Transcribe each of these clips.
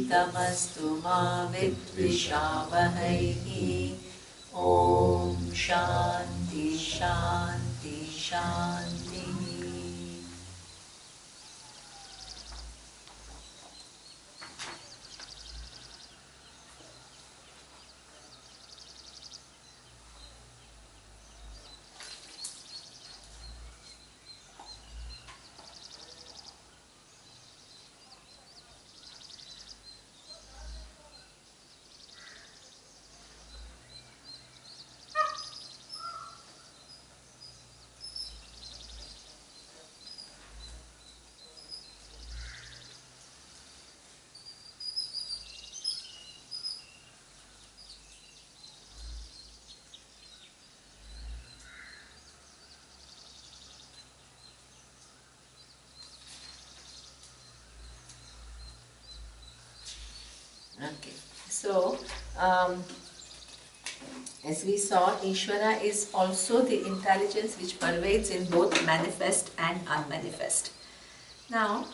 tamastu ma vidvishavahai. Om Shanti Shanti Shanti. Okay, so as we saw, Ishvara is also the intelligence which pervades in both manifest and unmanifest. Now,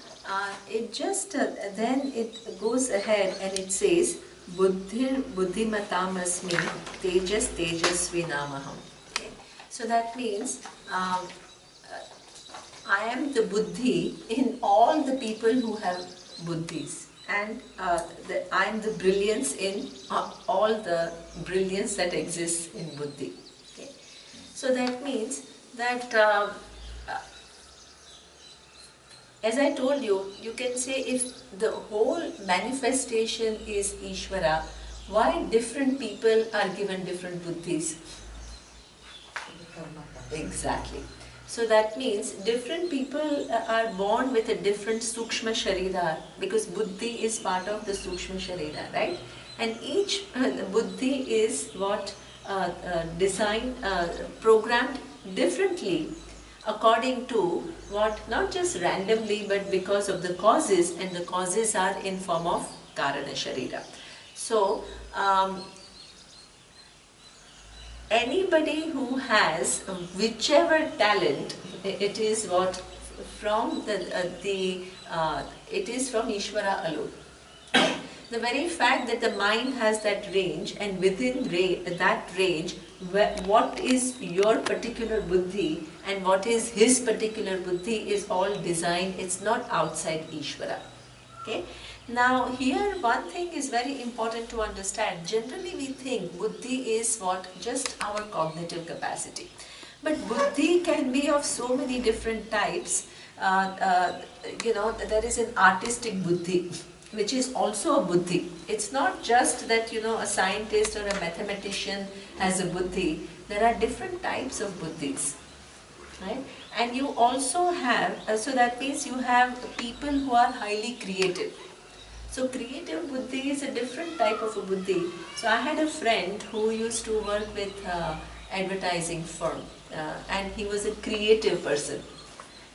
it just then it goes ahead and it says, Buddhir buddhimatam asmi tejas tejasvinamaham. Okay, so that means I am the buddhi in all the people who have buddhis. And I am the brilliance in all the brilliance that exists in buddhi. Okay. So that means that, as I told you, you can say if the whole manifestation is Ishvara, why different people are given different buddhis? Exactly. So that means different people are born with a different Sukshma Sharira, because Buddhi is part of the Sukshma Sharira, right? And each Buddhi is what designed, programmed differently according to what, not just randomly, but because of the causes, and the causes are in form of Karana Sharira. So, anybody who has whichever talent, it is what from it is from Ishvara alone. The very fact that the mind has that range, and within that range, what is your particular buddhi and what is his particular buddhi is all designed. It's not outside Ishvara. Okay. Now here one thing is very important to understand. Generally we think buddhi is what? Just our cognitive capacity. But buddhi can be of so many different types. There is an artistic buddhi, which is also a buddhi. It's not just that, a scientist or a mathematician has a buddhi. There are different types of buddhis. Right? And you also have, so that means you have people who are highly creative. So creative buddhi is a different type of a buddhi. So I had a friend who used to work with advertising firm, and he was a creative person.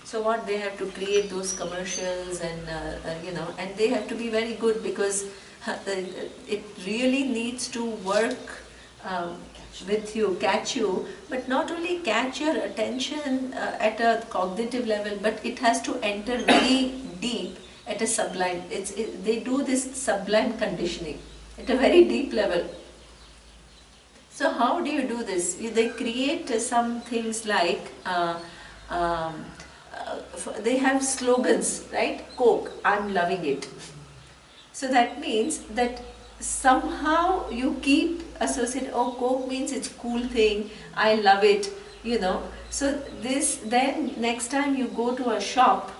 So what they have to create those commercials, and and they have to be very good, because it really needs to work with you, catch you, but not only catch your attention at a cognitive level, but it has to enter very deep at a sublime. They do this sublime conditioning at a very deep level. So how do you do this? They create some things like they have slogans, right? Coke, I'm loving it. So that means that somehow you keep associating, oh, Coke means it's cool thing, I love it, So this, then next time you go to a shop,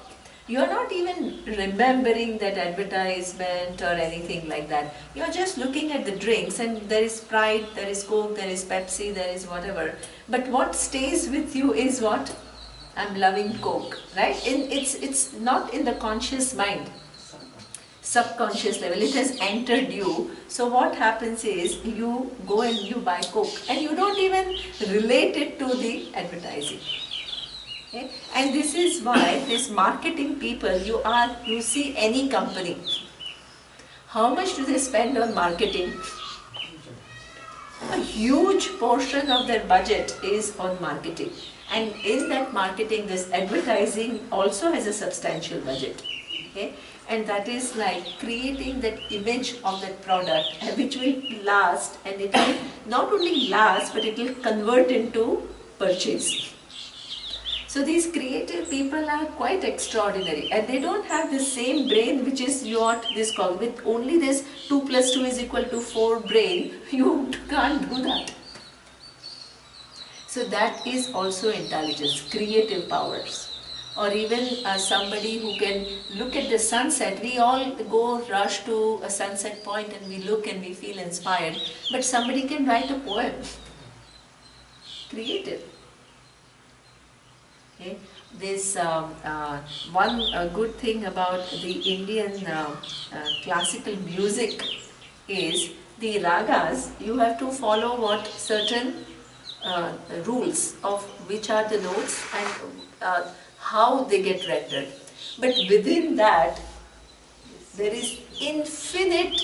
you're not even remembering that advertisement or anything like that. You're just looking at the drinks, and there is Sprite, there is Coke, there is Pepsi, there is whatever. But what stays with you is what? I'm loving Coke, right? It's not in the conscious mind. Subconscious level, it has entered you. So what happens is you go and you buy Coke, and you don't even relate it to the advertising. Okay? And this is why this marketing people, you see any company, how much do they spend on marketing? A huge portion of their budget is on marketing, and in that marketing, this advertising also has a substantial budget. Okay? and that is like creating that image of that product which will last, and it will not only last but it will convert into purchase. So these creative people are quite extraordinary, and they don't have the same brain which is what this called. With only this 2 plus 2 is equal to 4 brain, you can't do that. So that is also intelligence, creative powers. Or even somebody who can look at the sunset. We all go rush to a sunset point and we look and we feel inspired. But somebody can write a poem. Creative. Okay. This one good thing about the Indian classical music is the ragas. You have to follow what certain rules of which are the notes and how they get rendered. But within that, there is infinite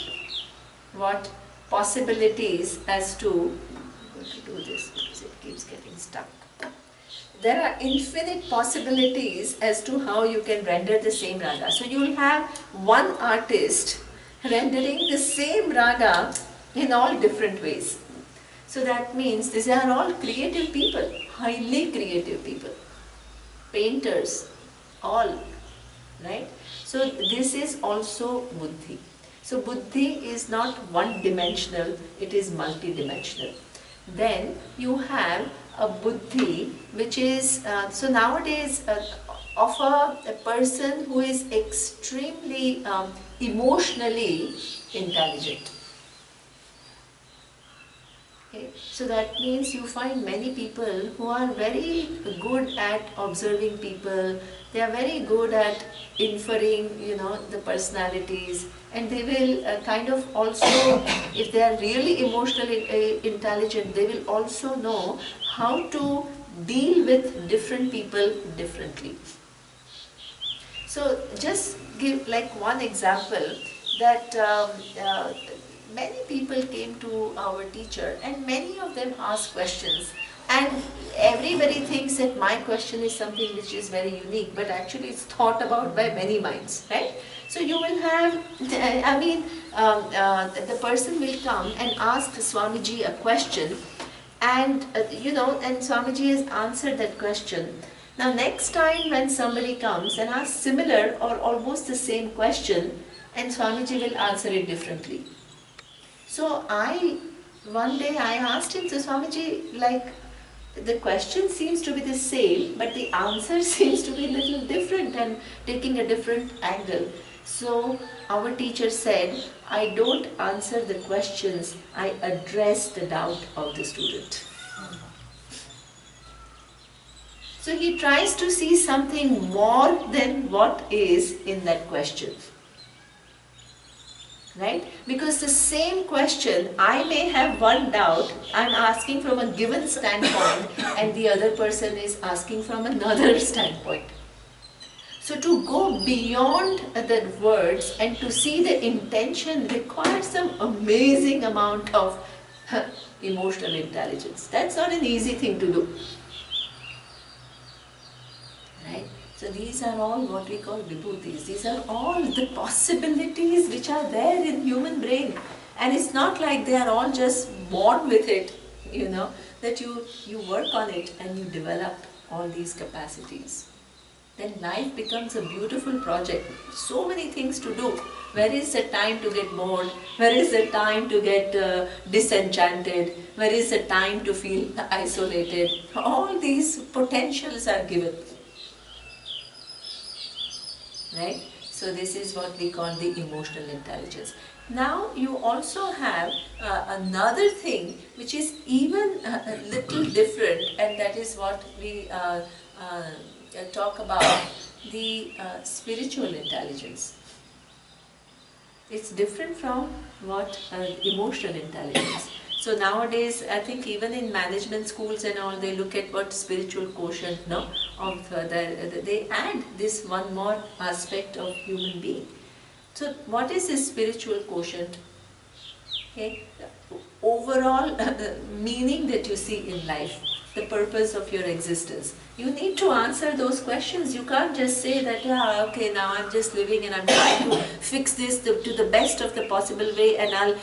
possibilities as to, I'm going to do this because it keeps getting stuck. There are infinite possibilities as to how you can render the same raga. So you will have one artist rendering the same raga in all different ways. So that means these are all creative people, highly creative people. Painters, all, right? So this is also buddhi. So buddhi is not one-dimensional, it is multi-dimensional. Then you have a buddhi which is, so nowadays of a person who is extremely emotionally intelligent. Okay. So that means you find many people who are very good at observing people, they are very good at inferring, the personalities, and they will kind of also, if they are really emotionally intelligent, they will also know how to deal with different people differently. So just give like one example that many people came to our teacher and many of them asked questions, and everybody thinks that my question is something which is very unique, but actually it's thought about by many minds, right? So you will have, the person will come and ask Swamiji a question, and and Swamiji has answered that question. Now next time when somebody comes and asks similar or almost the same question, and Swamiji will answer it differently. So one day I asked him, so Swamiji, like the question seems to be the same, but the answer seems to be a little different and taking a different angle. So our teacher said, I don't answer the questions, I address the doubt of the student. So he tries to see something more than what is in that question. Right? Because the same question, I may have one doubt, I'm asking from a given standpoint and the other person is asking from another standpoint. So to go beyond the words and to see the intention requires some amazing amount of emotional intelligence. That's not an easy thing to do. Right? So these are all what we call vibhutis. These are all the possibilities which are there in human brain. And it's not like they are all just born with it, that you work on it and you develop all these capacities. Then life becomes a beautiful project. So many things to do. Where is the time to get bored? Where is the time to get disenchanted? Where is the time to feel isolated? All these potentials are given. Right? So this is what we call the emotional intelligence. Now you also have another thing which is even a little different, and that is what we talk about, the spiritual intelligence. It's different from what emotional intelligence. So nowadays, I think even in management schools and all, they look at what spiritual quotient, they add this one more aspect of human being. So what is this spiritual quotient? Okay. overall meaning that you see in life, the purpose of your existence. You need to answer those questions. You can't just say that, yeah, okay, now I'm just living and I'm trying to fix this to the best of the possible way, and I'll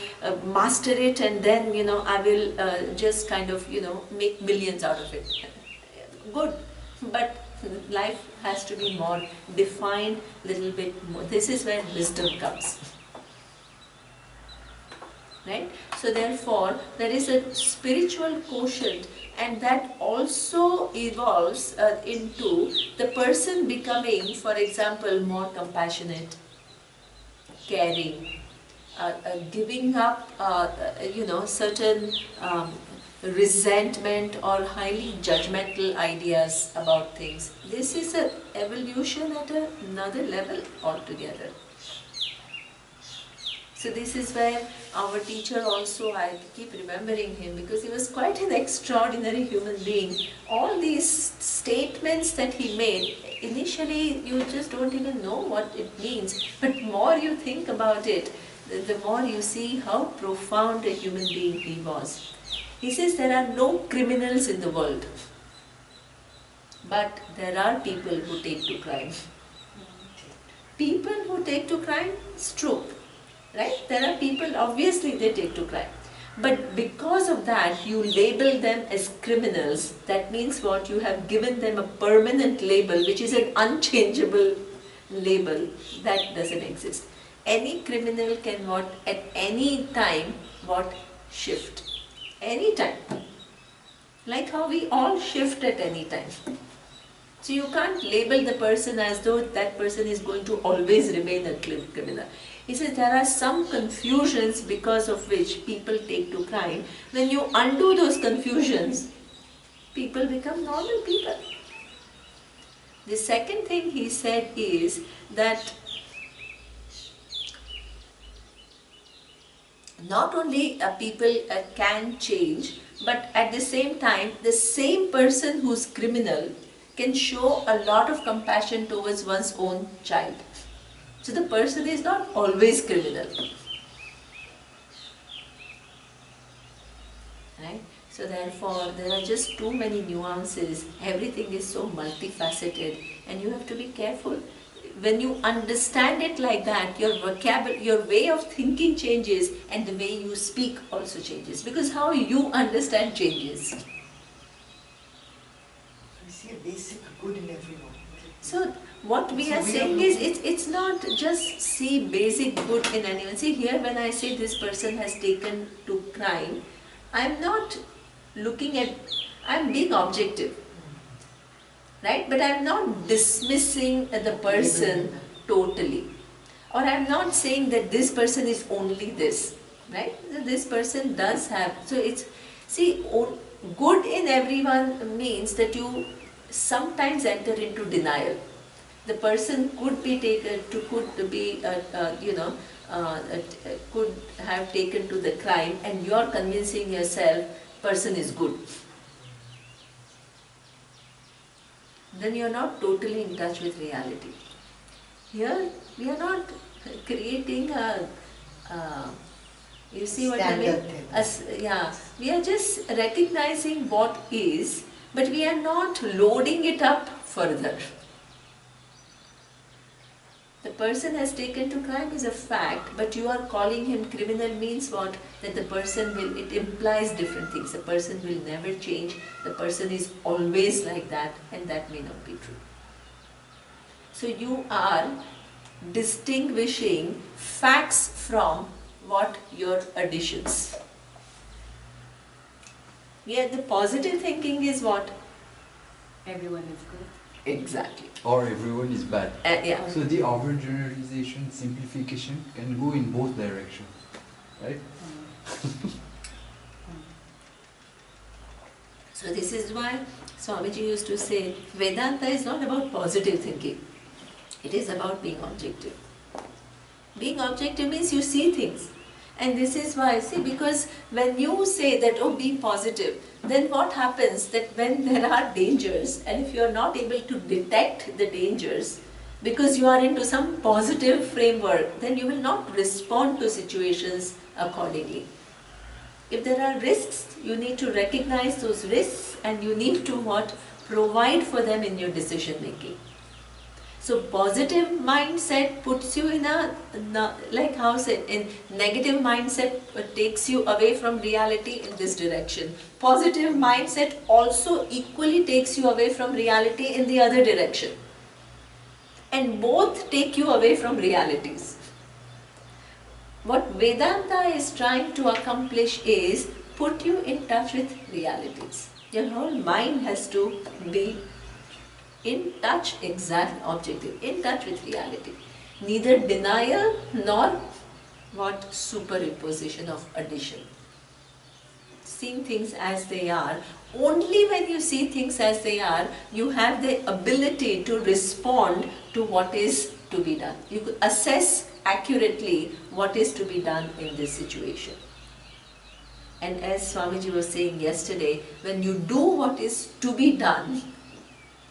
master it, and then, I will just kind of, make millions out of it. Good, but life has to be more defined, little bit more. This is where wisdom comes. Right? So therefore, there is a spiritual quotient, and that also evolves into the person becoming, for example, more compassionate, caring, giving up, certain resentment or highly judgmental ideas about things. This is an evolution at another level altogether. So this is where our teacher also, I keep remembering him because he was quite an extraordinary human being. All these statements that he made, initially you just don't even know what it means, but more you think about it, the more you see how profound a human being he was. He says there are no criminals in the world, but there are people who take to crime. People who take to crime, it's true. Right? There are people, obviously they take to crime. But because of that, you label them as criminals. That means what? You have given them a permanent label, which is an unchangeable label. That doesn't exist. Any criminal can what? At any time, what? Shift. Any time. Like how we all shift at any time. So you can't label the person as though that person is going to always remain a criminal. He says there are some confusions because of which people take to crime. When you undo those confusions, people become normal people. The second thing he said is that not only people can change, but at the same time, the same person who's criminal can show a lot of compassion towards one's own child. So the person is not always criminal. Right? So therefore, there are just too many nuances. Everything is so multifaceted, and you have to be careful. When you understand it like that, your vocabulary, your way of thinking changes, and the way you speak also changes. Because how you understand changes. You see a basic good in everyone. So what we are saying is, it's not just see basic good in anyone. See here, when I say this person has taken to crime, I'm not looking at, I'm being objective. Right? But I'm not dismissing the person totally. Or I'm not saying that this person is only this. Right? This person does have, so it's, see, good in everyone means that you sometimes enter into denial. The person could be taken to, could have taken to the crime, and you're convincing yourself person is good. Then you're not totally in touch with reality. Here, we are not creating a, you see what I mean? We are just recognizing what is, but we are not loading it up further. The person has taken to crime is a fact, but you are calling him criminal means what? That the person will, it implies different things. The person will never change, the person is always like that, and that may not be true. So you are distinguishing facts from what? Your additions. Yeah, the positive thinking is what? Everyone is good. Exactly. Or everyone is bad. Yeah. So the overgeneralization, simplification can go in both directions, right? So this is why Swamiji used to say, Vedanta is not about positive thinking. It is about being objective. Being objective means you see things. And this is why, see, because when you say that, oh, be positive, then what happens that when there are dangers, and if you are not able to detect the dangers, because you are into some positive framework, then you will not respond to situations accordingly. If there are risks, you need to recognize those risks and you need to what? Provide for them in your decision making. So positive mindset puts you in like how said, in negative mindset takes you away from reality in this direction. Positive mindset also equally takes you away from reality in the other direction. And both take you away from realities. What Vedanta is trying to accomplish is put you in touch with realities. Your whole mind has to be in touch, exact objective, in touch with reality. Neither denial nor what superimposition of addition. Seeing things as they are. Only when you see things as they are, you have the ability to respond to what is to be done. You could assess accurately what is to be done in this situation. And as Swamiji was saying yesterday, when you do what is to be done,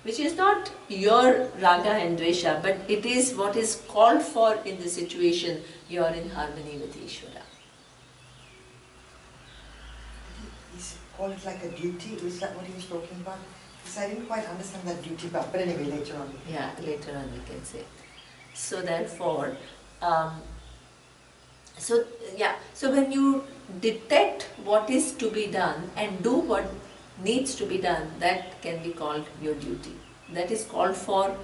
which is not your raga and dvesha, but it is what is called for in the situation, you are in harmony with Ishvara. He's called it like a duty, is that what he was talking about? Because I didn't quite understand that duty part, but anyway, later on. Yeah, later on we can say. So therefore, so when you detect what is to be done and do what needs to be done, that can be called your duty. That is called for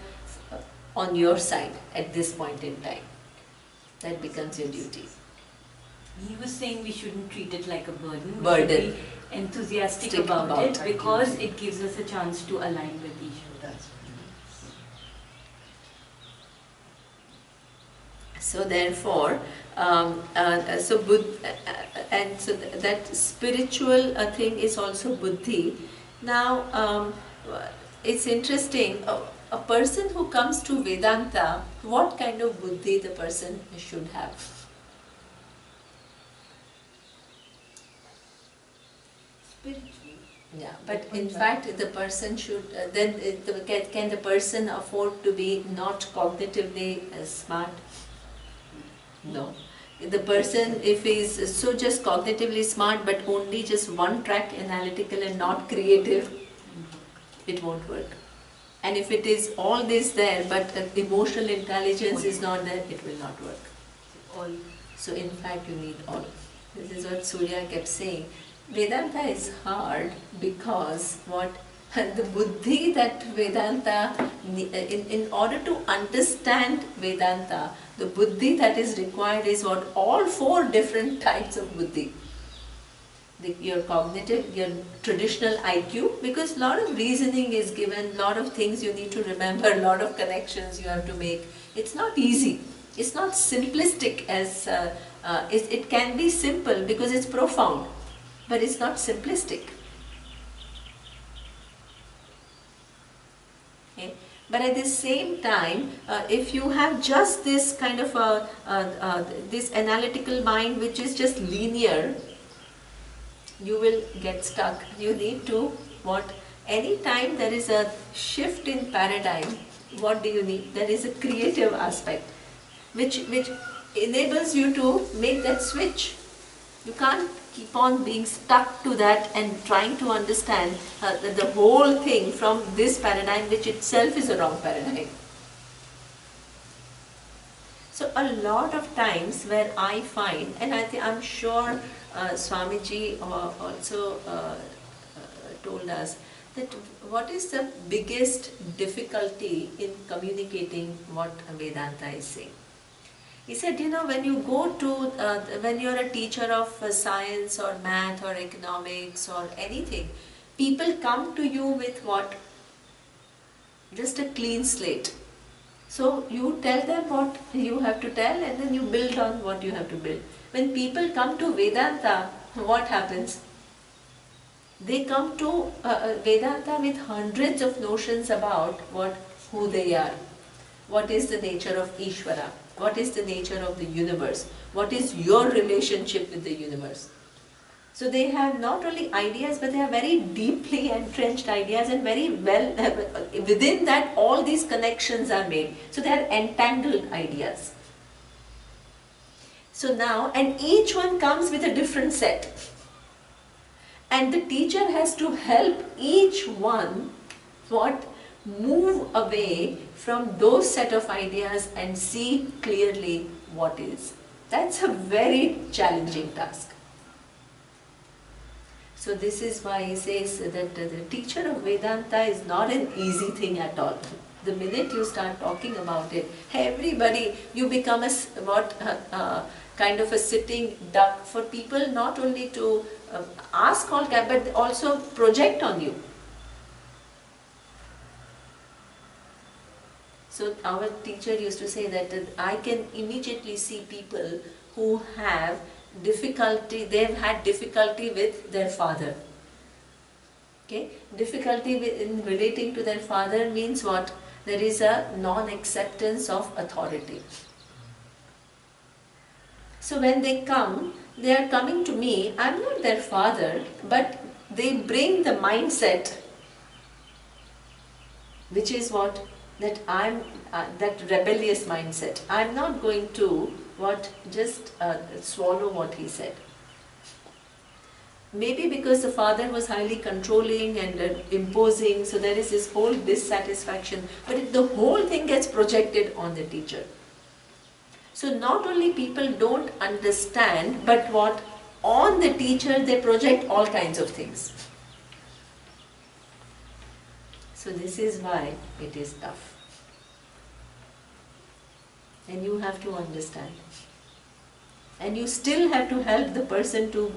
on your side at this point in time. That becomes your duty. He was saying we shouldn't treat it like a burden. Burden. We should be enthusiastic about it because it gives us a chance to align with Ishvara. So therefore, that spiritual thing is also buddhi. Now, it's interesting. A person who comes to Vedanta, what kind of buddhi the person should have? Yeah, but in fact the person should, can the person afford to be not cognitively smart? No. The person, if he is so just cognitively smart but only just one track analytical and not creative, it won't work. And if it is all this there but emotional intelligence is not there, it will not work. So in fact you need all. This is what Surya kept saying. Vedanta is hard because what the buddhi that Vedanta, in order to understand Vedanta, the buddhi that is required is what? All four different types of buddhi. Your cognitive, your traditional IQ, because a lot of reasoning is given, a lot of things you need to remember, a lot of connections you have to make. It's not easy. It's not simplistic as, it can be simple because it's profound, but it's not simplistic. Okay? But at the same time, if you have just this kind of this analytical mind which is just linear, you will get stuck. You need to what? Anytime there is a shift in paradigm, what do you need? There is a creative aspect which enables you to make that switch. You can't keep on being stuck to that and trying to understand the whole thing from this paradigm, which itself is a wrong paradigm. So a lot of times where I find, and I'm sure Swamiji also told us, that what is the biggest difficulty in communicating what Vedanta is saying. He said, when you go to, when you're a teacher of science or math or economics or anything, people come to you with what? Just a clean slate. So you tell them what you have to tell and then you build on what you have to build. When people come to Vedanta, what happens? They come to Vedanta with hundreds of notions about who they are. What is the nature of Ishvara? What is the nature of the universe? What is your relationship with the universe? So they have not only ideas, but they have very deeply entrenched ideas, and very well, within that all these connections are made. So they are entangled ideas. So now, and each one comes with a different set. And the teacher has to help each one move away from those set of ideas and see clearly what is. That's a very challenging task. So this is why he says that the teacher of Vedanta is not an easy thing at all. The minute you start talking about it, everybody, you become kind of a sitting duck for people not only to ask all kinds, but also project on you. So our teacher used to say that I can immediately see people who have difficulty, they've had difficulty with their father. Okay? Difficulty in relating to their father means what? There is a non-acceptance of authority. So when they come, they are coming to me, I'm not their father, but they bring the mindset, which is what? That I'm, that rebellious mindset. I'm not going to just swallow what he said. Maybe because the father was highly controlling and imposing, so there is this whole dissatisfaction, but the whole thing gets projected on the teacher. So not only people don't understand, but on the teacher they project all kinds of things. So this is why it is tough. And you have to understand. And you still have to help the person to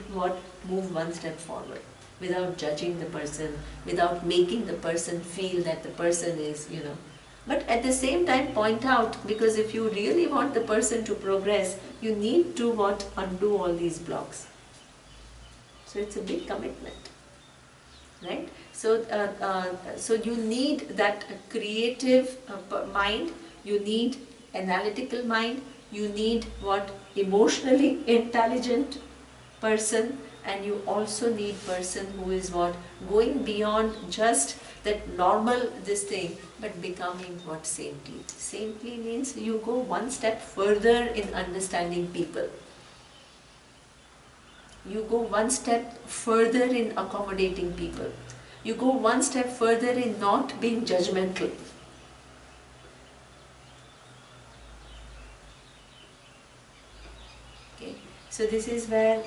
move one step forward, without judging the person, without making the person feel that the person is, But at the same time point out, because if you really want the person to progress, you need to undo all these blocks. So it's a big commitment, right? So, so you need that creative mind, you need analytical mind, you need emotionally intelligent person, and you also need person who is going beyond just that normal this thing, but becoming saintly. Saintly means you go one step further in understanding people. You go one step further in accommodating people. You go one step further in not being judgmental. Okay, so this is where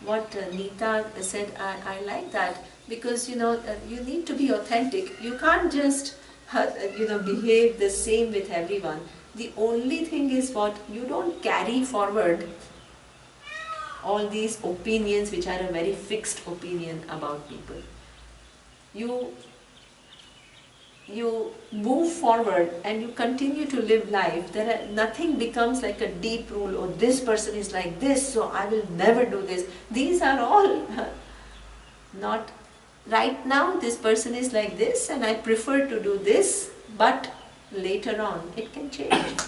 what Neeta said, I like that, because you need to be authentic. You can't just behave the same with everyone. The only thing is you don't carry forward all these opinions which are a very fixed opinion about people. You move forward and you continue to live life. Nothing becomes like a deep rule, or this person is like this, so I will never do this. These are all not right now. This person is like this and I prefer to do this, but later on it can change.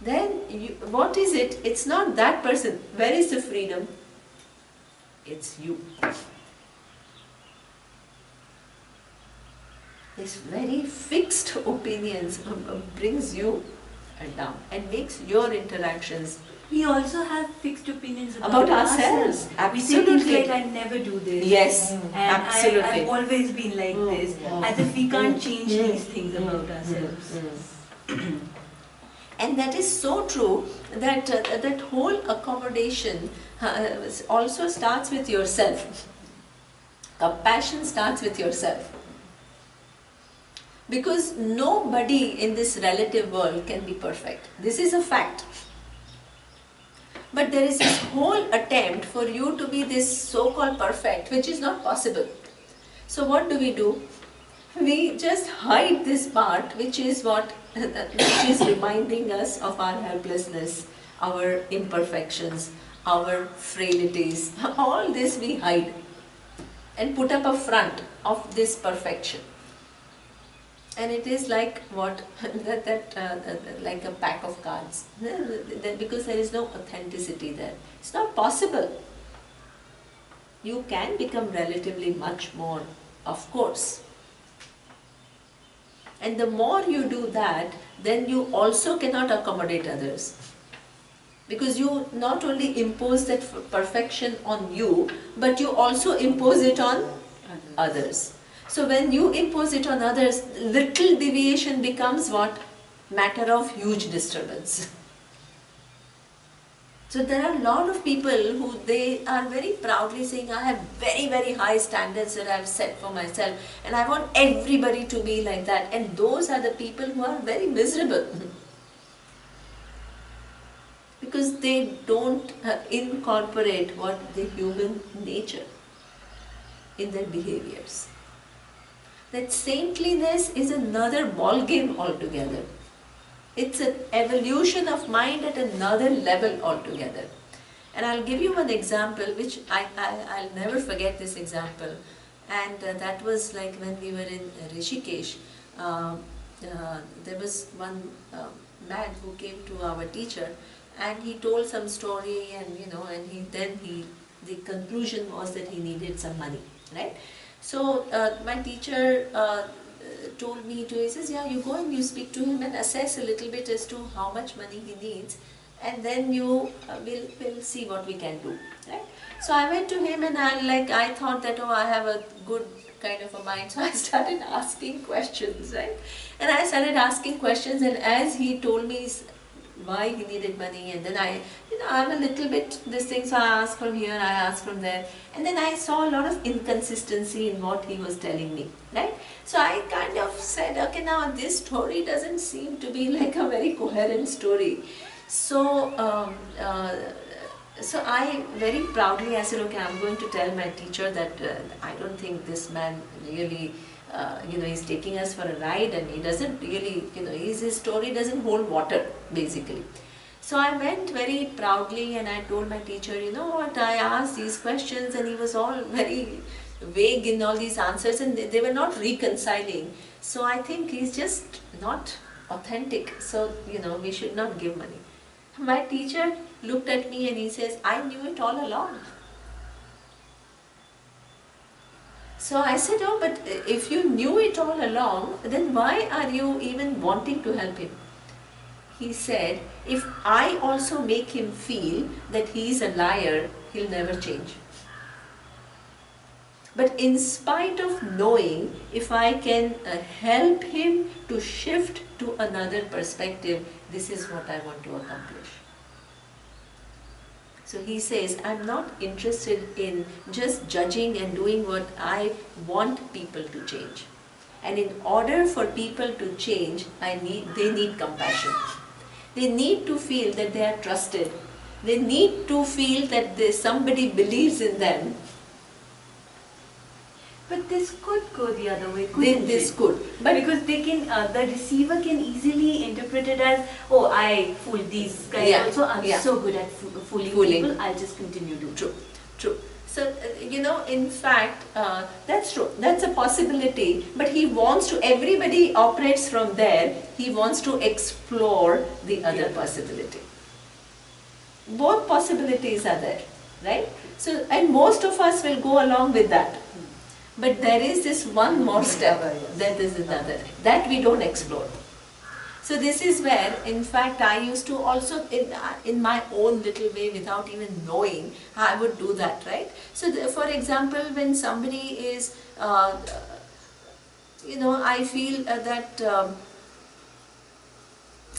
Then what is it? It's not that person. Where is the freedom? It's you. This very fixed opinions brings you down and makes your interactions. We also have fixed opinions about ourselves. Absolutely. We say things like, I never do this. Yes, and absolutely. I've always been like this. As if we can't change these things about ourselves. And that is so true that that whole accommodation also starts with yourself. Compassion starts with yourself. Because nobody in this relative world can be perfect. This is a fact. But there is this whole attempt for you to be this so-called perfect, which is not possible. So what do? We just hide this part, which is which is reminding us of our helplessness, our imperfections, our frailties. All this we hide and put up a front of this perfection. And it is like like a pack of cards, because there is no authenticity there. It's not possible. You can become relatively much more, of course. And the more you do that, then you also cannot accommodate others. Because you not only impose that perfection on you, but you also impose it on others. So when you impose it on others, little deviation becomes what? Matter of huge disturbance. So there are a lot of people who they are very proudly saying, I have very, very high standards that I have set for myself and I want everybody to be like that. And those are the people who are very miserable. Because they don't incorporate what the human nature in their behaviors. That saintliness is another ball game altogether. It's an evolution of mind at another level altogether. And I'll give you one example which I'll never forget this example. And that was like when we were in Rishikesh. There was one man who came to our teacher and he told some story, and the conclusion was that he needed some money, right? So my teacher told me to, he says, yeah, you go and you speak to him and assess a little bit as to how much money he needs, and then you will see what we can do, right? So I went to him and I thought that, oh, I have a good kind of a mind, so I started asking questions, right? And I started asking questions, and as he told me why he needed money, and then I'm a little bit this thing, so I asked from here, I asked from there, and then I saw a lot of inconsistency in what he was telling me, right? So I kind of said, okay, now this story doesn't seem to be like a very coherent story. So so I very proudly, I said, okay, I'm going to tell my teacher that I don't think this man really he's taking us for a ride, and he doesn't really, his story doesn't hold water, basically. So I went very proudly and I told my teacher, you know what, I asked these questions and he was all very vague in all these answers, and they were not reconciling. So I think he's just not authentic, so, we should not give money. My teacher looked at me and he says, I knew it all along. So I said, oh, but if you knew it all along, then why are you even wanting to help him? He said, if I also make him feel that he is a liar, he'll never change. But in spite of knowing, if I can help him to shift to another perspective, this is what I want to accomplish. So he says, I'm not interested in just judging and doing what I want people to change. And in order for people to change, they need compassion. They need to feel that they are trusted. They need to feel that somebody believes in them. But this could go the other way, couldn't This it? could. But because they can, the receiver can easily interpret it as, oh, I fooled these guys also, I'm so good at fooling people, I'll just continue to. True. So, in fact, that's true. That's a possibility. But he wants to, everybody operates from there. He wants to explore the other possibility. Both possibilities are there, right? So, and most of us will go along with that. But there is this one more step, that is another, that we don't explore. So this is where, in fact, I used to also, in my own little way, without even knowing, I would do that, right? So for example, when somebody is, I feel that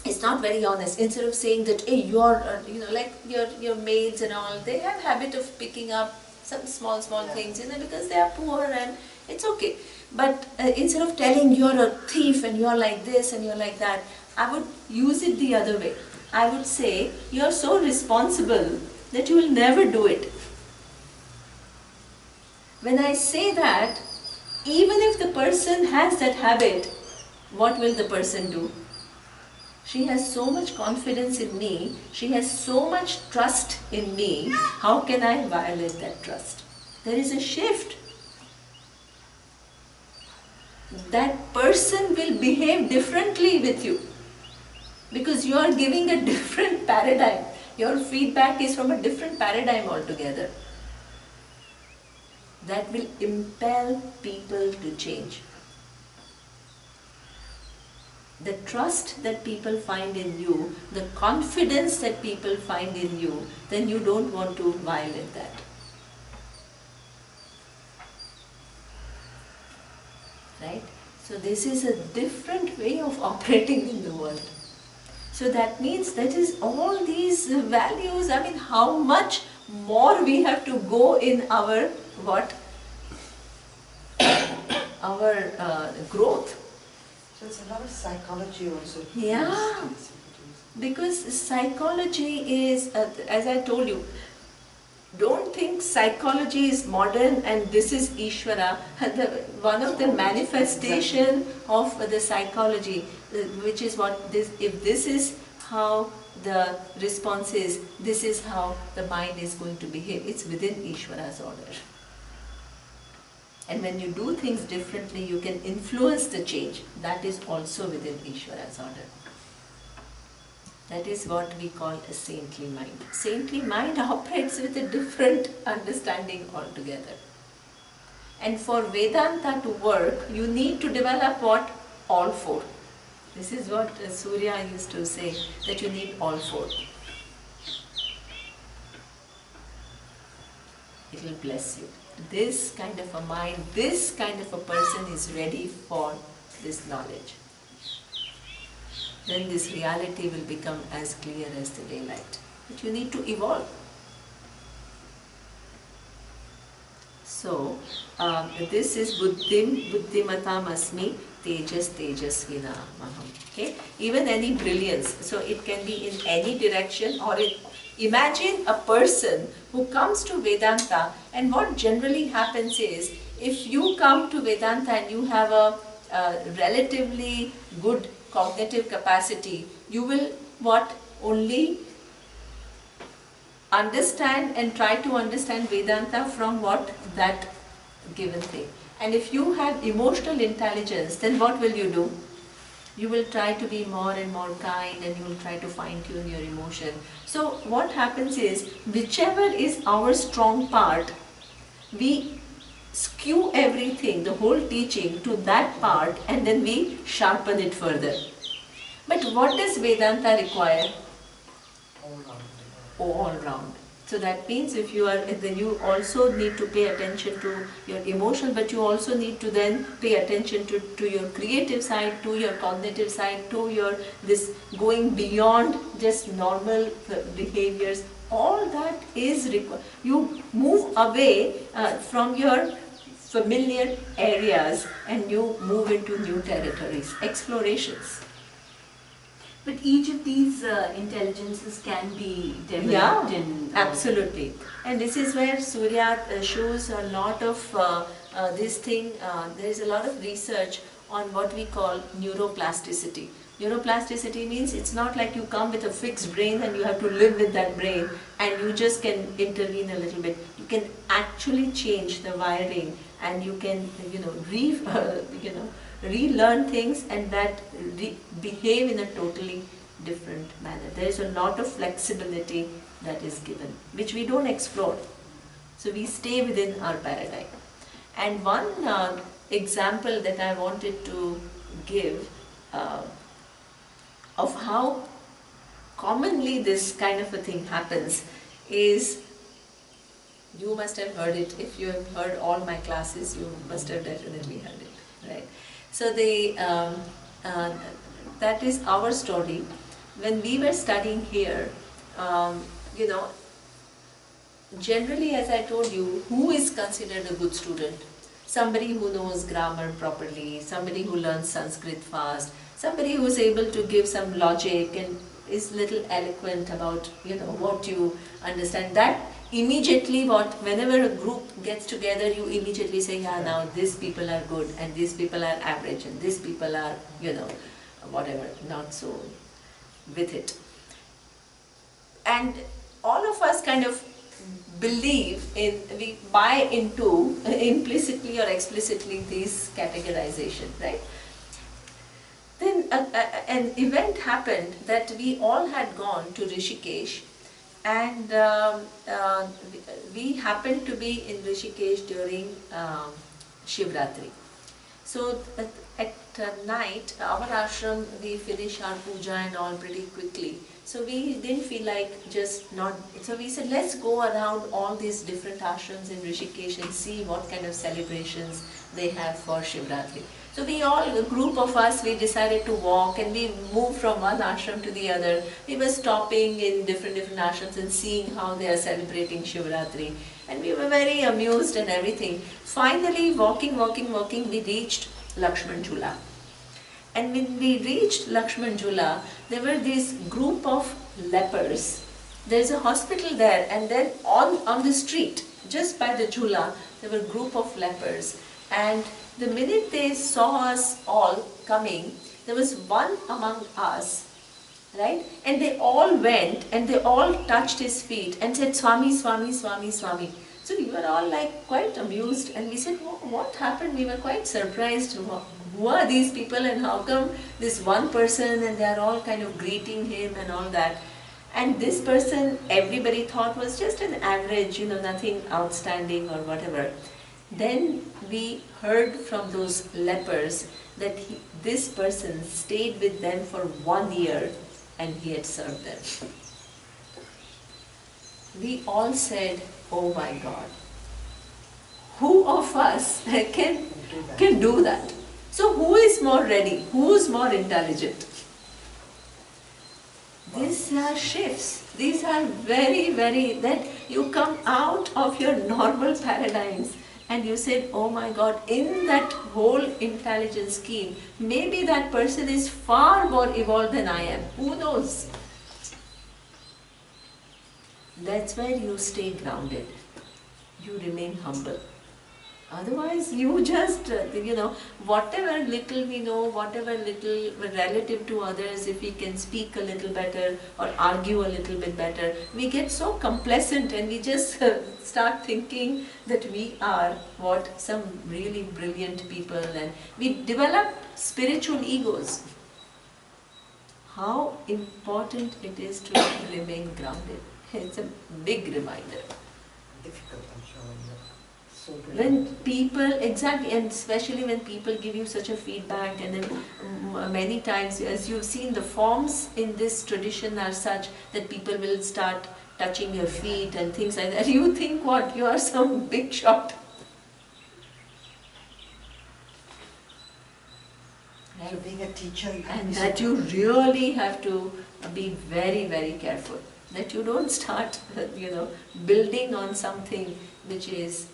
it's not very honest. Instead of saying that, hey, you're, like your maids and all, they have habit of picking up some small things, because they are poor and it's okay. But instead of telling you're a thief and you're like this and you're like that, I would use it the other way. I would say, you're so responsible that you will never do it. When I say that, even if the person has that habit, what will the person do? She has so much confidence in me, she has so much trust in me, how can I violate that trust? There is a shift. That person will behave differently with you because you are giving a different paradigm. Your feedback is from a different paradigm altogether. That will impel people to change. the trust that people find in you, the confidence that people find in you, then you don't want to violate that. Right? So this is a different way of operating in the world. So that means that is all these values, I mean how much more we have to go in our what? Our growth. So it's a lot of psychology also. Yeah, because psychology is, as I told you, don't think psychology is modern and this is Ishvara. One of the manifestation of the psychology, which is what this, if this is how the response is, this is how the mind is going to behave. It's within Ishvara's order. And when you do things differently, you can influence the change. That is also within Ishvara's order. That is what we call a saintly mind. Saintly mind operates with a different understanding altogether. And for Vedanta to work, you need to develop what? All four. This is what Surya used to say, that you need all four. It will bless you. This kind of a mind, this kind of a person is ready for this knowledge. Then this reality will become as clear as the daylight. But you need to evolve. So, this is Buddhim, Buddhimatam Asmi, Tejas, Tejasvina Maham. Okay? Even any brilliance. So, it can be in any direction, or imagine a person who comes to Vedanta, and what generally happens is, if you come to Vedanta and you have a relatively good cognitive capacity, you will what? Only understand and try to understand Vedanta from what? That given thing. And if you have emotional intelligence, then what will you do? You will try to be more and more kind, and you will try to fine-tune your emotion. So what happens is, whichever is our strong part, we skew everything, the whole teaching to that part, and then we sharpen it further. But what does Vedanta require? All round. So that means if you are, then you also need to pay attention to your emotion, but you also need to then pay attention to your creative side, to your cognitive side, to your this going beyond just normal behaviors. All that is required. You move away from your familiar areas and you move into new territories, explorations. But each of these intelligences can be developed in... absolutely. And this is where Surya shows a lot of this thing, there is a lot of research on what we call neuroplasticity. Neuroplasticity means it's not like you come with a fixed brain and you have to live with that brain and you just can intervene a little bit. You can actually change the wiring, and you can, relearn things, and that behave in a totally different manner. There is a lot of flexibility that is given, which we don't explore. So we stay within our paradigm. And one example that I wanted to give of how commonly this kind of a thing happens is, you must have heard it. If you have heard all my classes, you must have definitely heard it, right? So that is our story. When we were studying here, generally, as I told you, who is considered a good student? Somebody who knows grammar properly, somebody who learns Sanskrit fast, somebody who is able to give some logic and is little eloquent about what you understand. That immediately, whenever a group gets together, you immediately say, yeah, now these people are good and these people are average and these people are, whatever, not so with it. And all of us kind of believe in, we buy into implicitly or explicitly these categorization, right? Then an event happened that we all had gone to Rishikesh, and we happened to be in Rishikesh during Shivratri. So at night, our ashram, we finish our puja and all pretty quickly. So we didn't feel like just not, so we said let's go around all these different ashrams in Rishikesh and see what kind of celebrations they have for Shivratri. So we all, a group of us, we decided to walk and we moved from one ashram to the other. We were stopping in different ashrams and seeing how they are celebrating Shivratri. And we were very amused and everything. Finally, walking, we reached Lakshman Jhula. And when we reached Lakshman Jhula, there were this group of lepers. There's a hospital there, and then on the street, just by the Jhula, there were a group of lepers. And the minute they saw us all coming, there was one among us, right? And they all went and they all touched his feet and said, Swami, Swami, Swami, Swami. So we were all like quite amused and we said, what happened? We were quite surprised. Who are these people and how come this one person and they are all kind of greeting him and all that. And this person, everybody thought was just an average, nothing outstanding or whatever. Then we heard from those lepers that this person stayed with them for 1 year and he had served them. We all said, oh my God, who of us can do that? So who is more ready? Who is more intelligent? These are shifts. These are very, that you come out of your normal paradigms and you said, oh my God, in that whole intelligence scheme, maybe that person is far more evolved than I am. Who knows? That's where you stay grounded. You remain humble. Otherwise, you just, whatever little we know, whatever little relative to others, if we can speak a little better or argue a little bit better, we get so complacent and we just start thinking that we are some really brilliant people and we develop spiritual egos. How important it is to remain grounded. It's a big reminder. Difficult, I'm sure. When people, exactly, and especially when people give you such a feedback, and then many times, as you've seen, the forms in this tradition are such that people will start touching your feet and things like that. You think what? You are some big shot. Right? So being a teacher, and that you really have to be very, very careful. That you don't start, building on something which is,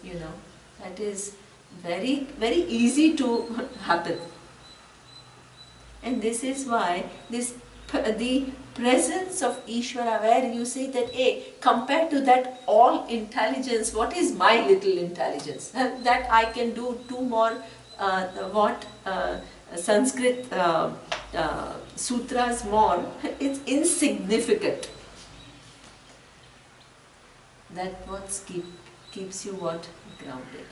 that is very, very easy to happen. And this is why the presence of Ishvara, where you say that, hey, compared to that all intelligence, what is my little intelligence? That I can do two more, Sanskrit sutras more, it's insignificant. That what keeps you grounded.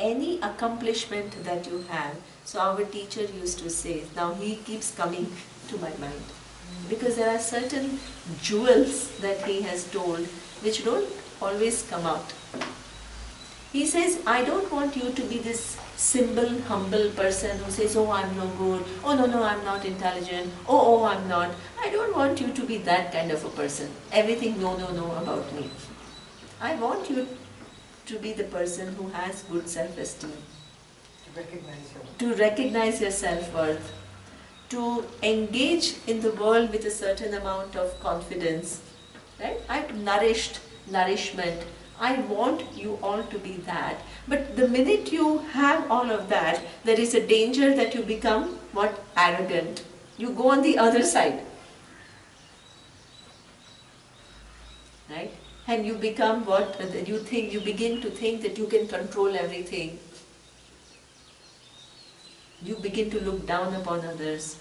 Any accomplishment that you have, so our teacher used to say, now he keeps coming to my mind, because there are certain jewels that he has told which don't always come out. He says, I don't want you to be this simple, humble person who says, oh, I'm no good, oh, no, I'm not intelligent, oh, I'm not. I don't want you to be that kind of a person. Everything no about me. I want you to be the person who has good self-esteem. To recognize your self-worth. To engage in the world with a certain amount of confidence. Right? I'm nourishment. I want you all to be that. But the minute you have all of that, there is a danger that you become arrogant. You go on the other side. Right? And you become you begin to think that you can control everything. You begin to look down upon others.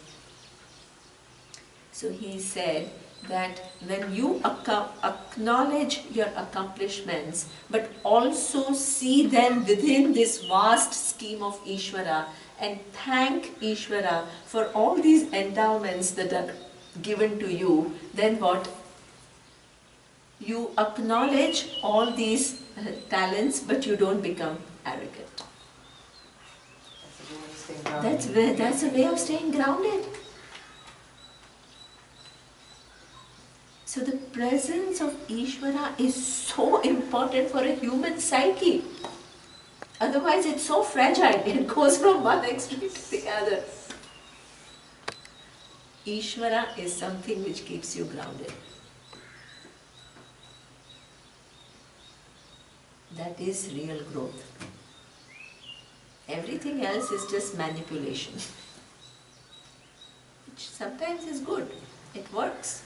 So he said that when you acknowledge your accomplishments, but also see them within this vast scheme of Ishvara and thank Ishvara for all these endowments that are given to you, then what? You acknowledge all these talents, but you don't become arrogant. staying grounded. That's a way of staying grounded. So the presence of Ishvara is so important for a human psyche. Otherwise it's so fragile, it goes from one extreme to the other. Ishvara is something which keeps you grounded. That is real growth. Everything else is just manipulation, which sometimes is good, it works,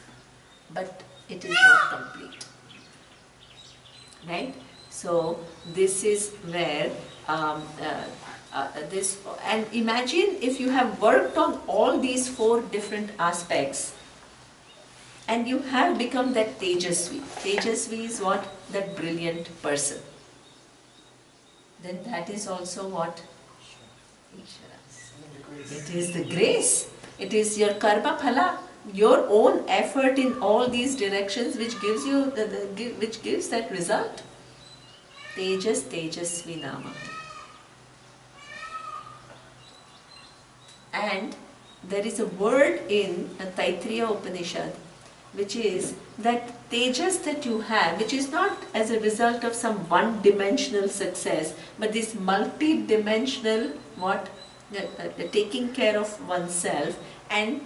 but it is not complete. Right? So this is where and imagine if you have worked on all these 4 different aspects and you have become that Tejasvi. Tejasvi is what? That brilliant person. Then that is also what? Ishvara. It is the grace. It is your karma phala, your own effort in all these directions which gives you which gives that result. Tejas Tejasvi Nama. And there is a word in a Taittiriya Upanishad which is that tejas that you have, which is not as a result of some one-dimensional success, but this multi-dimensional taking care of oneself and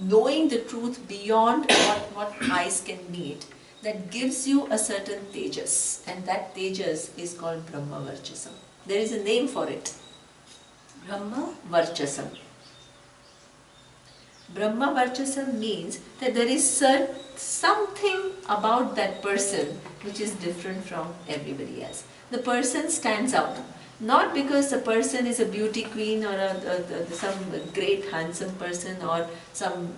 knowing the truth beyond what eyes can meet, that gives you a certain tejas, and that tejas is called Brahma Varchasam. There is a name for it. Brahma Varchasam. Brahma Varchasam means that there is something about that person which is different from everybody else. The person stands out. Not because the person is a beauty queen or some great handsome person or some,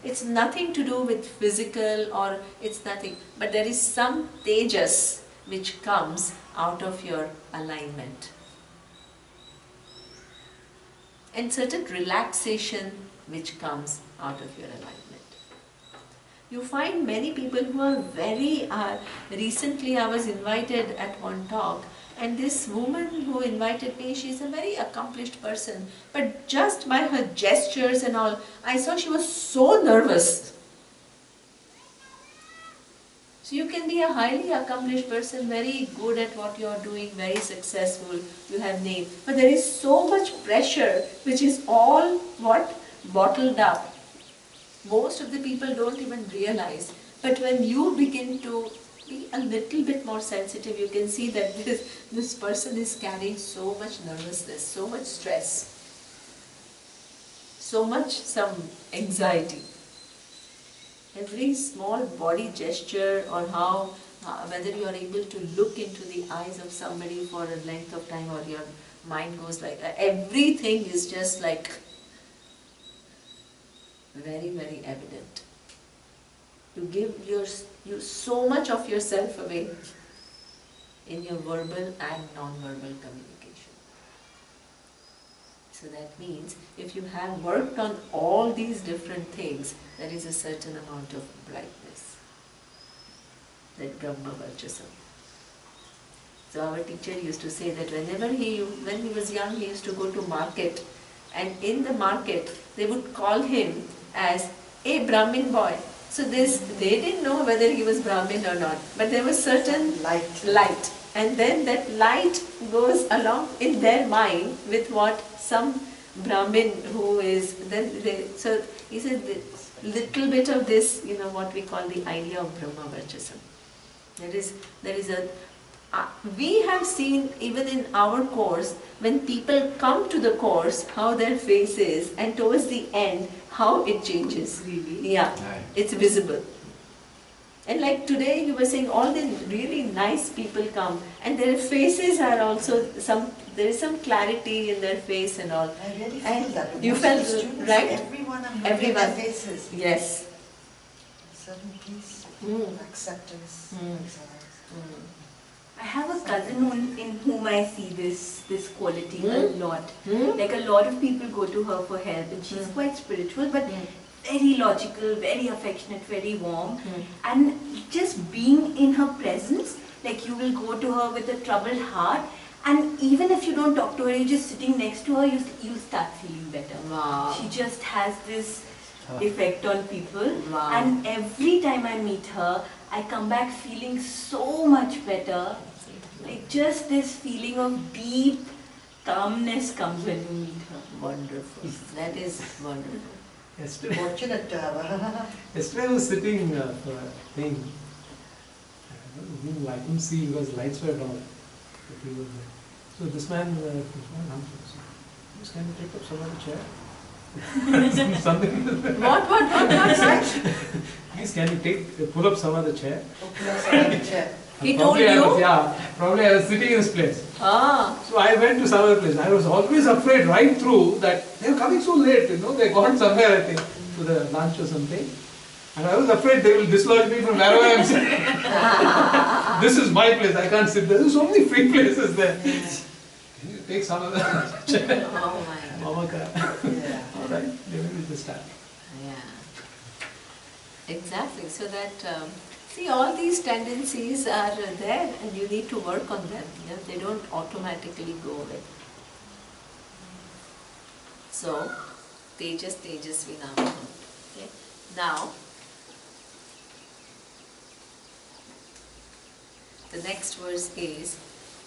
it's nothing to do with physical or it's nothing. But there is some tejas which comes out of your alignment. And certain relaxation which comes out of your alignment. You find many people who are very, recently I was invited at one talk, and this woman who invited me, she's a very accomplished person, but just by her gestures and all, I saw she was so nervous. So you can be a highly accomplished person, very good at what you are doing, very successful, you have name, but there is so much pressure which is all bottled up. Most of the people don't even realize, but when you begin to be a little bit more sensitive, you can see that this person is carrying so much nervousness, so much stress, so much some anxiety. Every small body gesture or whether you are able to look into the eyes of somebody for a length of time or your mind goes like that, everything is just like very, very evident. You give you so much of yourself away in your verbal and non-verbal communication. So that means if you have worked on all these different things, there is a certain amount of brightness. That Brahma Varchasam. So our teacher used to say that when he was young, he used to go to market, and in the market they would call him as a Brahmin boy. So they didn't know whether he was Brahmin or not, but there was certain light. And then that light goes along in their mind with what some Brahmin who is, so he said little bit of this, what we call the idea of Brahma Varchasam. We have seen even in our course, when people come to the course, how their face is, and towards the end, how it changes. Really? Yeah, it's visible. And like today, you were saying all these really nice people come, and their faces are also there is some clarity in their face and all. I really feel that. You felt, students, right? Everyone, I'm looking at their faces. Yes. Certain peace, acceptance, I have a cousin in whom I see this quality a lot. Like a lot of people go to her for help, and she's quite spiritual, but very logical, very affectionate, very warm. And just being in her presence, like you will go to her with a troubled heart, And even if you don't talk to her, you're just sitting next to her, you'll start feeling better. Wow. She just has this effect on people. Wow. And every time I meet her, I come back feeling so much better. Like just this feeling of deep calmness comes when you meet her. Wonderful. That is wonderful. Yesterday, Fortunate to have her. yesterday I was sitting for a thing. I couldn't see because lights were down. So this man can you take up some other chair? Something. What? Please can you pull up some other chair? He Probably told you? Probably I was sitting in this place. Ah. So I went to some other place. I was always afraid right through that they were coming so late, they gone somewhere I think to the lunch or something. And I was afraid they will dislodge me from wherever I am sitting. This is my place, I can't sit there. There's so many free places there. Can you take some other chair? Oh my God. Mama ka. Yeah. Alright, maybe we'll just start. Yeah. Exactly. So that, see, all these tendencies are there and you need to work on them. They don't automatically go away. So, Tejas Tejasvinamah. Okay. Now, the next verse is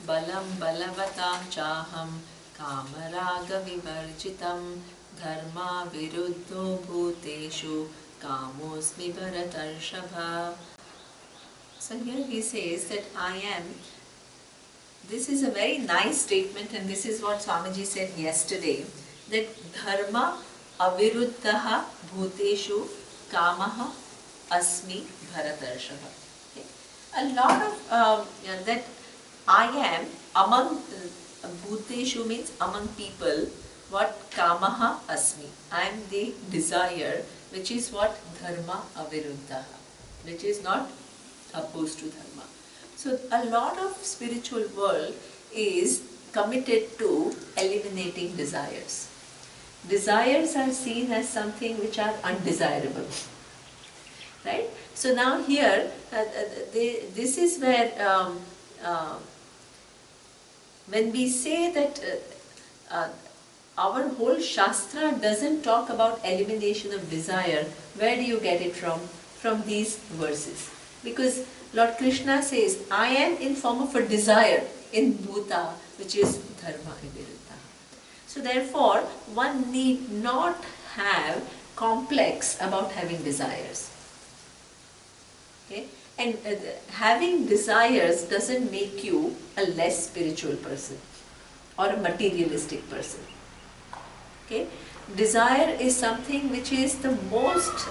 Balam Balavatam Chaham Kamaraga Vivarjitam Dharma Viruddho Bhuteshu Kamosmi Bharatarshabha. So here he says that I am. This is a very nice statement, and this is what Swamiji said yesterday, that Dharma Aviruddhaha Bhuteshu Kamaha Asmi Bharatarshabha. Okay. A lot of that I am among Bhuteshu means among people, what Kamaha Asmi. I am the desire, which is what Dharma Aviruddhaha, which is not opposed to Dharma. So a lot of spiritual world is committed to eliminating desires. Desires are seen as something which are undesirable, right? So now here, this is where when we say that our whole Shastra doesn't talk about elimination of desire, where do you get it from? From these verses. Because Lord Krishna says, I am in form of a desire in Bhuta, which is Dharma Viruddha. So therefore, one need not have complex about having desires. Okay? And having desires doesn't make you a less spiritual person or a materialistic person. Okay? Desire is something which is the most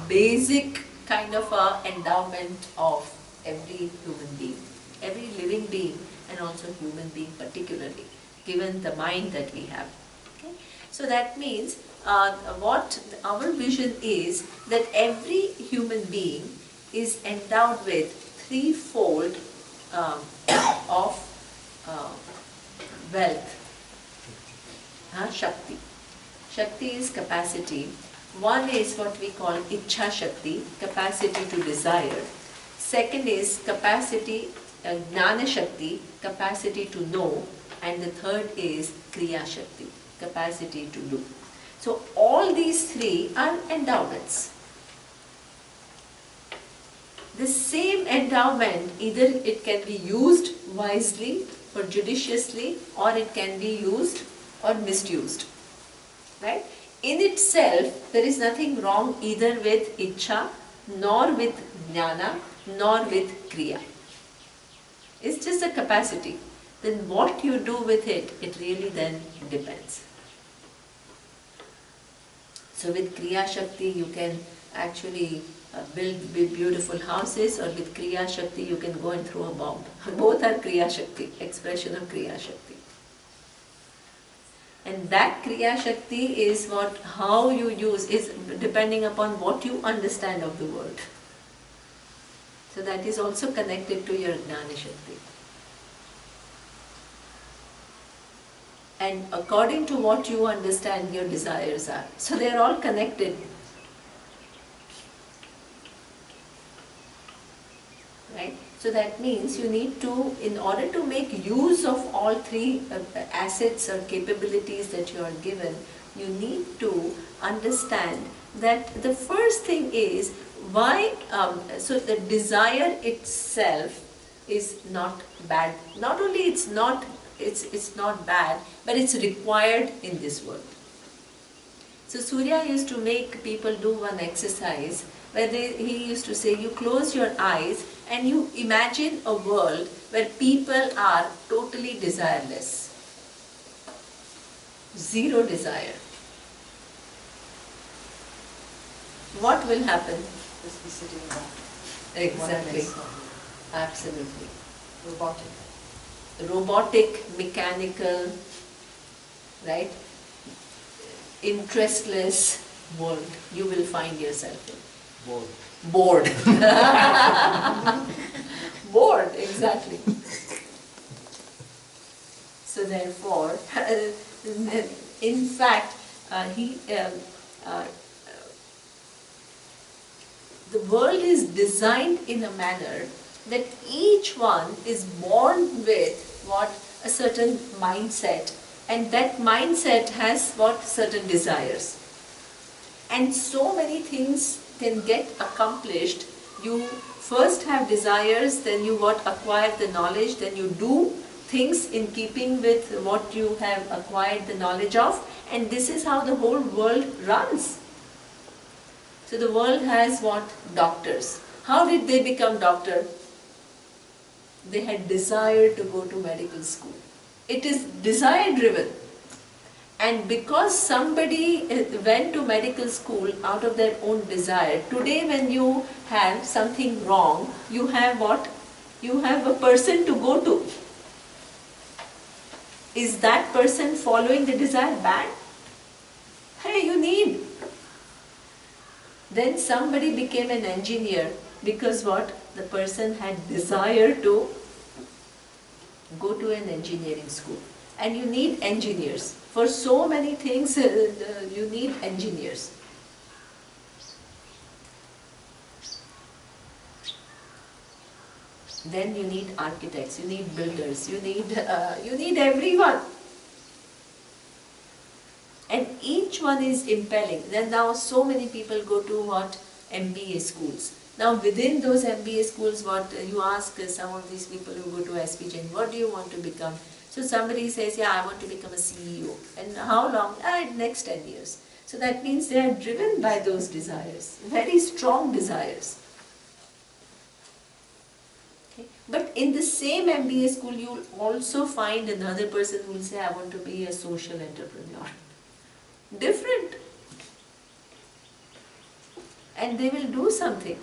basic kind of endowment of every human being, every living being, and also human being particularly, given the mind that we have. Okay? So that means what our vision is that every human being is endowed with threefold of wealth. Shakti. Shakti is capacity. One is what we call Ichha Shakti, capacity to desire. Second is capacity, Jnana Shakti, capacity to know. And the third is Kriya Shakti, capacity to do. So all these three are endowments. The same endowment, either it can be used wisely or judiciously, or it can be used or misused. Right? In itself, there is nothing wrong either with Ichha, nor with Jnana, nor with Kriya. It's just a capacity. Then what you do with it, it really then depends. So with Kriya Shakti, you can actually build beautiful houses, or with Kriya Shakti, you can go and throw a bomb. Both are Kriya Shakti, expression of Kriya Shakti. And that Kriya Shakti is what, how you use, is depending upon what you understand of the word. So that is also connected to your Jnana Shakti. And according to what you understand, your desires are. So they are all connected. Right? So that means you need to, in order to make use of all three assets or capabilities that you are given, you need to understand that the first thing is why, so the desire itself is not bad. Not only it's not bad, but it's required in this world. So Surya used to make people do one exercise where he used to say, you close your eyes and you imagine a world where people are totally desireless. Zero desire. What will happen? Just be sitting there. Exactly. Absolutely. Robotic. Robotic, mechanical, right? Interestless world you will find yourself in. Bored. Bored, exactly. So therefore, in fact, the world is designed in a manner that each one is born with what? A certain mindset, and that mindset has what? Certain desires. And so many things can get accomplished. You first have desires, then you acquire the knowledge, then you do things in keeping with what you have acquired the knowledge of, and this is how the whole world runs. So the world has what? Doctors. How did they become doctor? They had desire to go to medical school. It is desire driven. And because somebody went to medical school out of their own desire, today when you have something wrong, you have what? You have a person to go to. Is that person following the desire bad? Hey, you need. Then somebody became an engineer because what? The person had desire to go to an engineering school. And you need engineers. For so many things, you need engineers. Then you need architects, you need builders, you need everyone. And each one is impelling. Then now so many people go to what? MBA schools. Now within those MBA schools, what you ask some of these people who go to SPJ, what do you want to become? So somebody says, yeah, I want to become a CEO. And how long? Next 10 years. So that means they are driven by those desires, very strong desires. Okay. But in the same MBA school, you will also find another person who will say, I want to be a social entrepreneur. Different. And they will do something.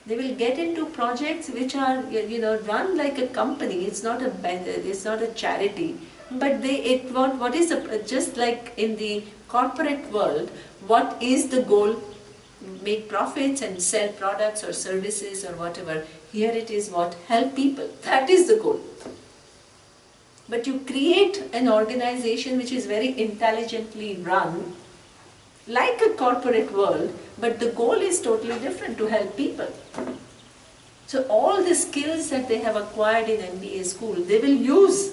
They will get into projects which are, run like a company. It's not a charity. But what is just like in the corporate world, what is the goal? Make profits and sell products or services or whatever. Here it is what? Help people. That is the goal. But you create an organization which is very intelligently run, like a corporate world, but the goal is totally different, to help people. So all the skills that they have acquired in MBA school, they will use,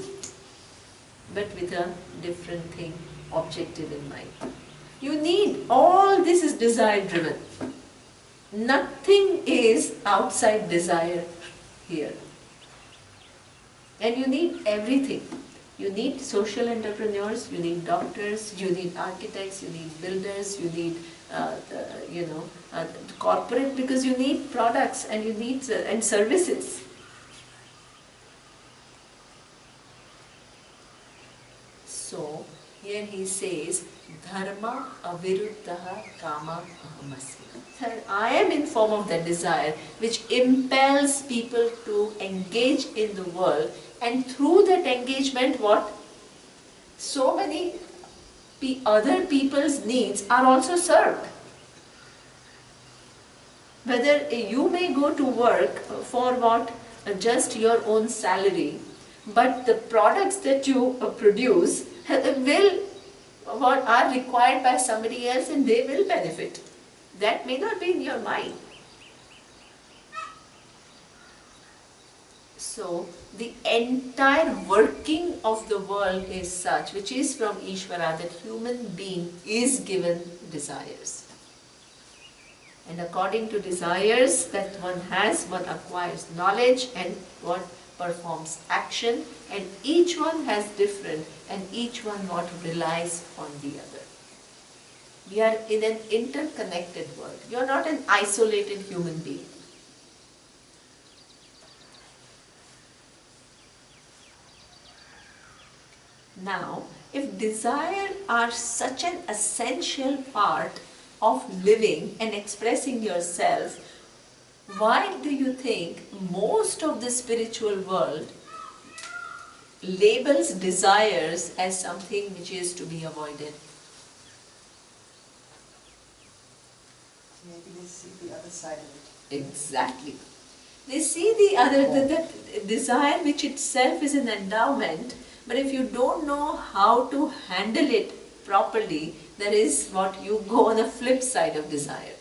but with a different thing, objective in mind. You need, all this is desire driven. Nothing is outside desire here. And you need everything. You need social entrepreneurs, you need doctors, you need architects, you need builders, you need corporate, because you need products and you need and services. So here he says, dharma aviruddhaha kama ahamasya. I am in form of that desire which impels people to engage in the world, and through that engagement what? So many other people's needs are also served. Whether you may go to work for what? Just your own salary, but the products that you produce are required by somebody else and they will benefit. That may not be in your mind. So the entire working of the world is such, which is from Ishvara, that human being is given desires. And according to desires that one has, one acquires knowledge and one performs action, and each one has different, and each one what relies on the other. We are in an interconnected world. You are not an isolated human being. Now, if desire are such an essential part of living and expressing yourself, why do you think most of the spiritual world labels desires as something which is to be avoided? Maybe they see the other side of it. Exactly. They see the other, the desire which itself is an endowment, but if you don't know how to handle it properly, there is what you go on the flip side of desire.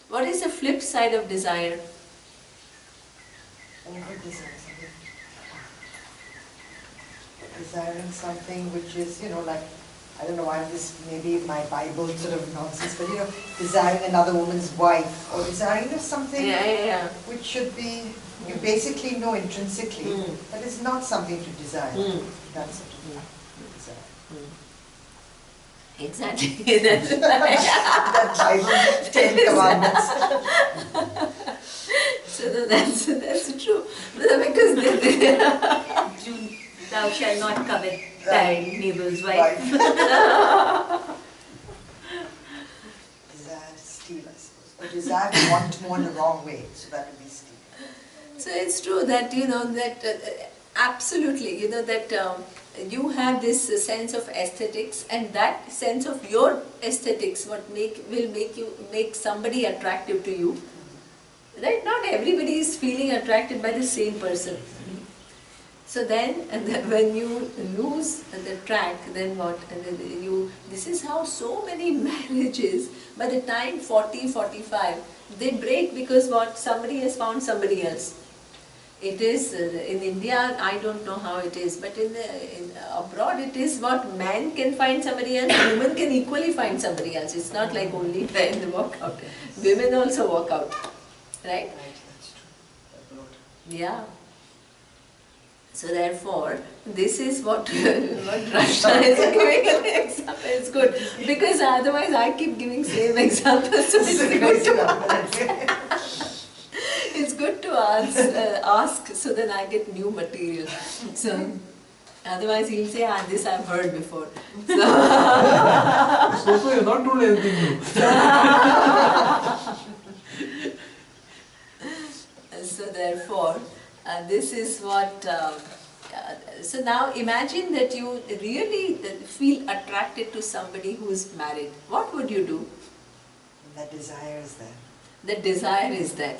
What is the flip side of desire? Over desire something. Desiring something which is, like, I don't know why this, maybe my Bible sort of nonsense, but desiring another woman's wife, or desiring something which should be, you basically know intrinsically that it's not something to desire. That's what desire. Exactly. That Bible, 10 commandments. So that's true. Because Thou shalt not covet thy neighbor's wife. Desire to steal, I suppose. Or desire to want more in the wrong way, so that would be steal. So it's true that, absolutely, that you have this sense of aesthetics, and that sense of your aesthetics will make somebody attractive to you. Right? Not everybody is feeling attracted by the same person. So then, when you lose the track, then what? This is how so many marriages, by the time 40, 45, they break because what? Somebody has found somebody else. It is, in India, I don't know how it is, but in abroad it is what? Man can find somebody else, women can equally find somebody else. It's not like only men walk out. Women also walk out. Right? Right, that's true. Yeah. So therefore, this is what Russia is giving an example. It's good, because otherwise I keep giving same examples. So it's good to ask, so then I get new material. So otherwise he'll say, this I've heard before. So you're not told anything new. So therefore, this is what, so now imagine that you really feel attracted to somebody who is married. What would you do? That desire is there. The desire is there.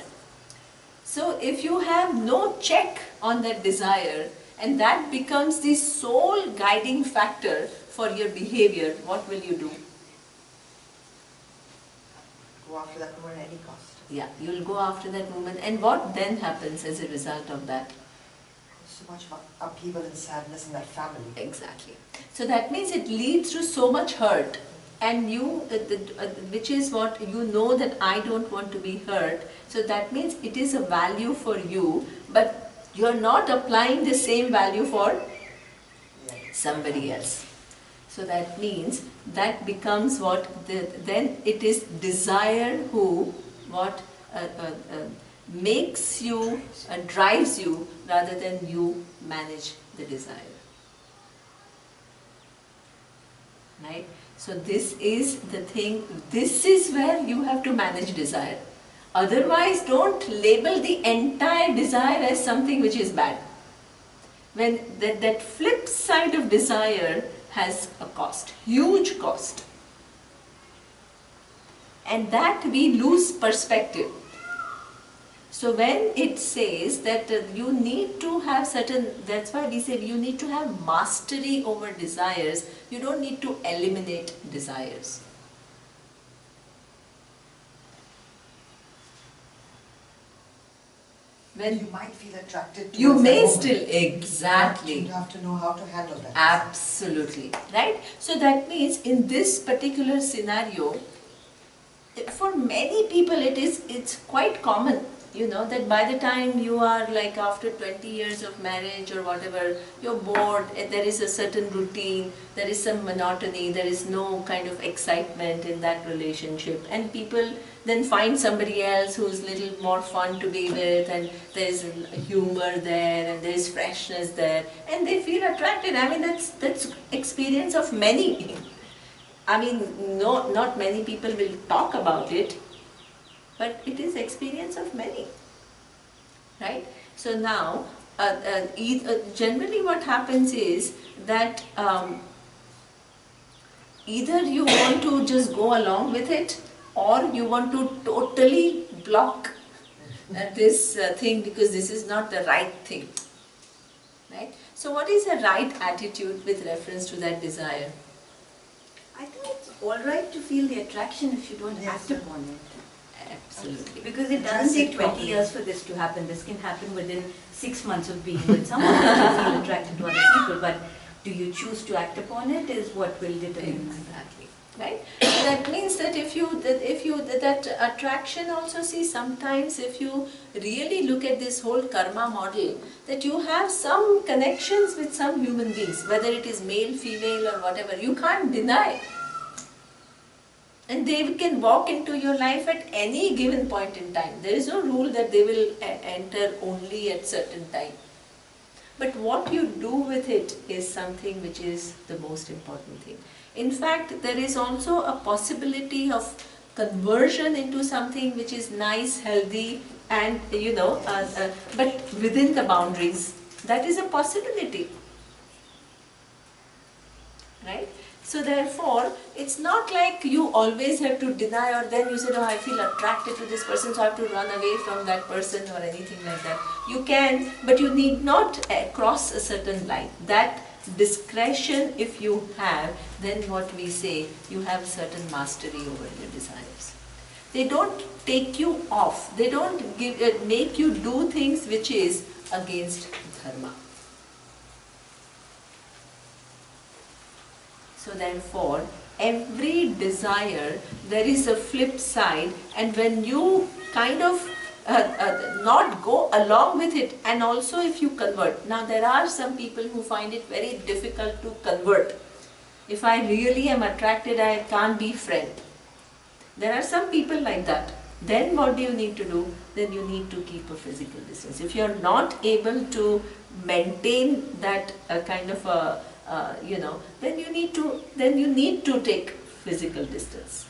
So if you have no check on that desire, and that becomes the sole guiding factor for your behavior, what will you do? Go after that woman at any cost. Yeah, you will go after that woman, and what then happens as a result of that? So much upheaval and sadness in that family. Exactly. So that means it leads to so much hurt, and you, which is what you know that I don't want to be hurt. So that means it is a value for you, but you are not applying the same value for somebody else. So that means that becomes what? Then it is desire who makes you, drives you, rather than you manage the desire. Right? So this is the thing, this is where you have to manage desire. Otherwise, don't label the entire desire as something which is bad. When that flip side of desire has a cost, huge cost. And that we lose perspective. So when it says that you need to have certain, that's why we said you need to have mastery over desires, you don't need to eliminate desires. when you might feel attracted to you may woman. still, exactly. You have to know how to handle that. Absolutely, right? So that means in this particular scenario, for many people it's quite common, you know, that by the time you are like after 20 years of marriage or whatever, you're bored, there is a certain routine, there is some monotony, there is no kind of excitement in that relationship, and people then find somebody else who's little more fun to be with, and there's humor there and there's freshness there, and they feel attracted. I mean, that's experience of many. I mean, no, not many people will talk about it, but it is experience of many, right? So now, generally what happens is that either you want to just go along with it, or you want to totally block this thing because this is not the right thing, right? So what is the right attitude with reference to that desire? I think it's alright to feel the attraction if you don't act upon it. Absolutely. Because it doesn't take 20 years for this to happen. This can happen within 6 months of being with someone and you feel attracted to other people. But do you choose to act upon it is what will determine. Exactly. Right? So that means that that attraction also, see, sometimes if you really look at this whole karma model, that you have some connections with some human beings, whether it is male, female or whatever, you can't deny. And they can walk into your life at any given point in time. There is no rule that they will enter only at certain time. But what you do with it is something which is the most important thing. In fact, there is also a possibility of conversion into something which is nice, healthy, and but within the boundaries. That is a possibility, right? So therefore, it's not like you always have to deny, or then you say, oh, I feel attracted to this person, so I have to run away from that person or anything like that. You can, but you need not cross a certain line. That discretion, if you have, then what we say, you have certain mastery over your desires. They don't take you off. They don't make you do things which is against dharma. So therefore, every desire, there is a flip side, and when you kind of not go along with it, and also if you convert. Now there are some people who find it very difficult to convert. If I really am attracted, I can't be friend. There are some people like that. Then what do you need to do? Then you need to keep a physical distance. If you are not able to maintain that kind of a then you need to take physical distance.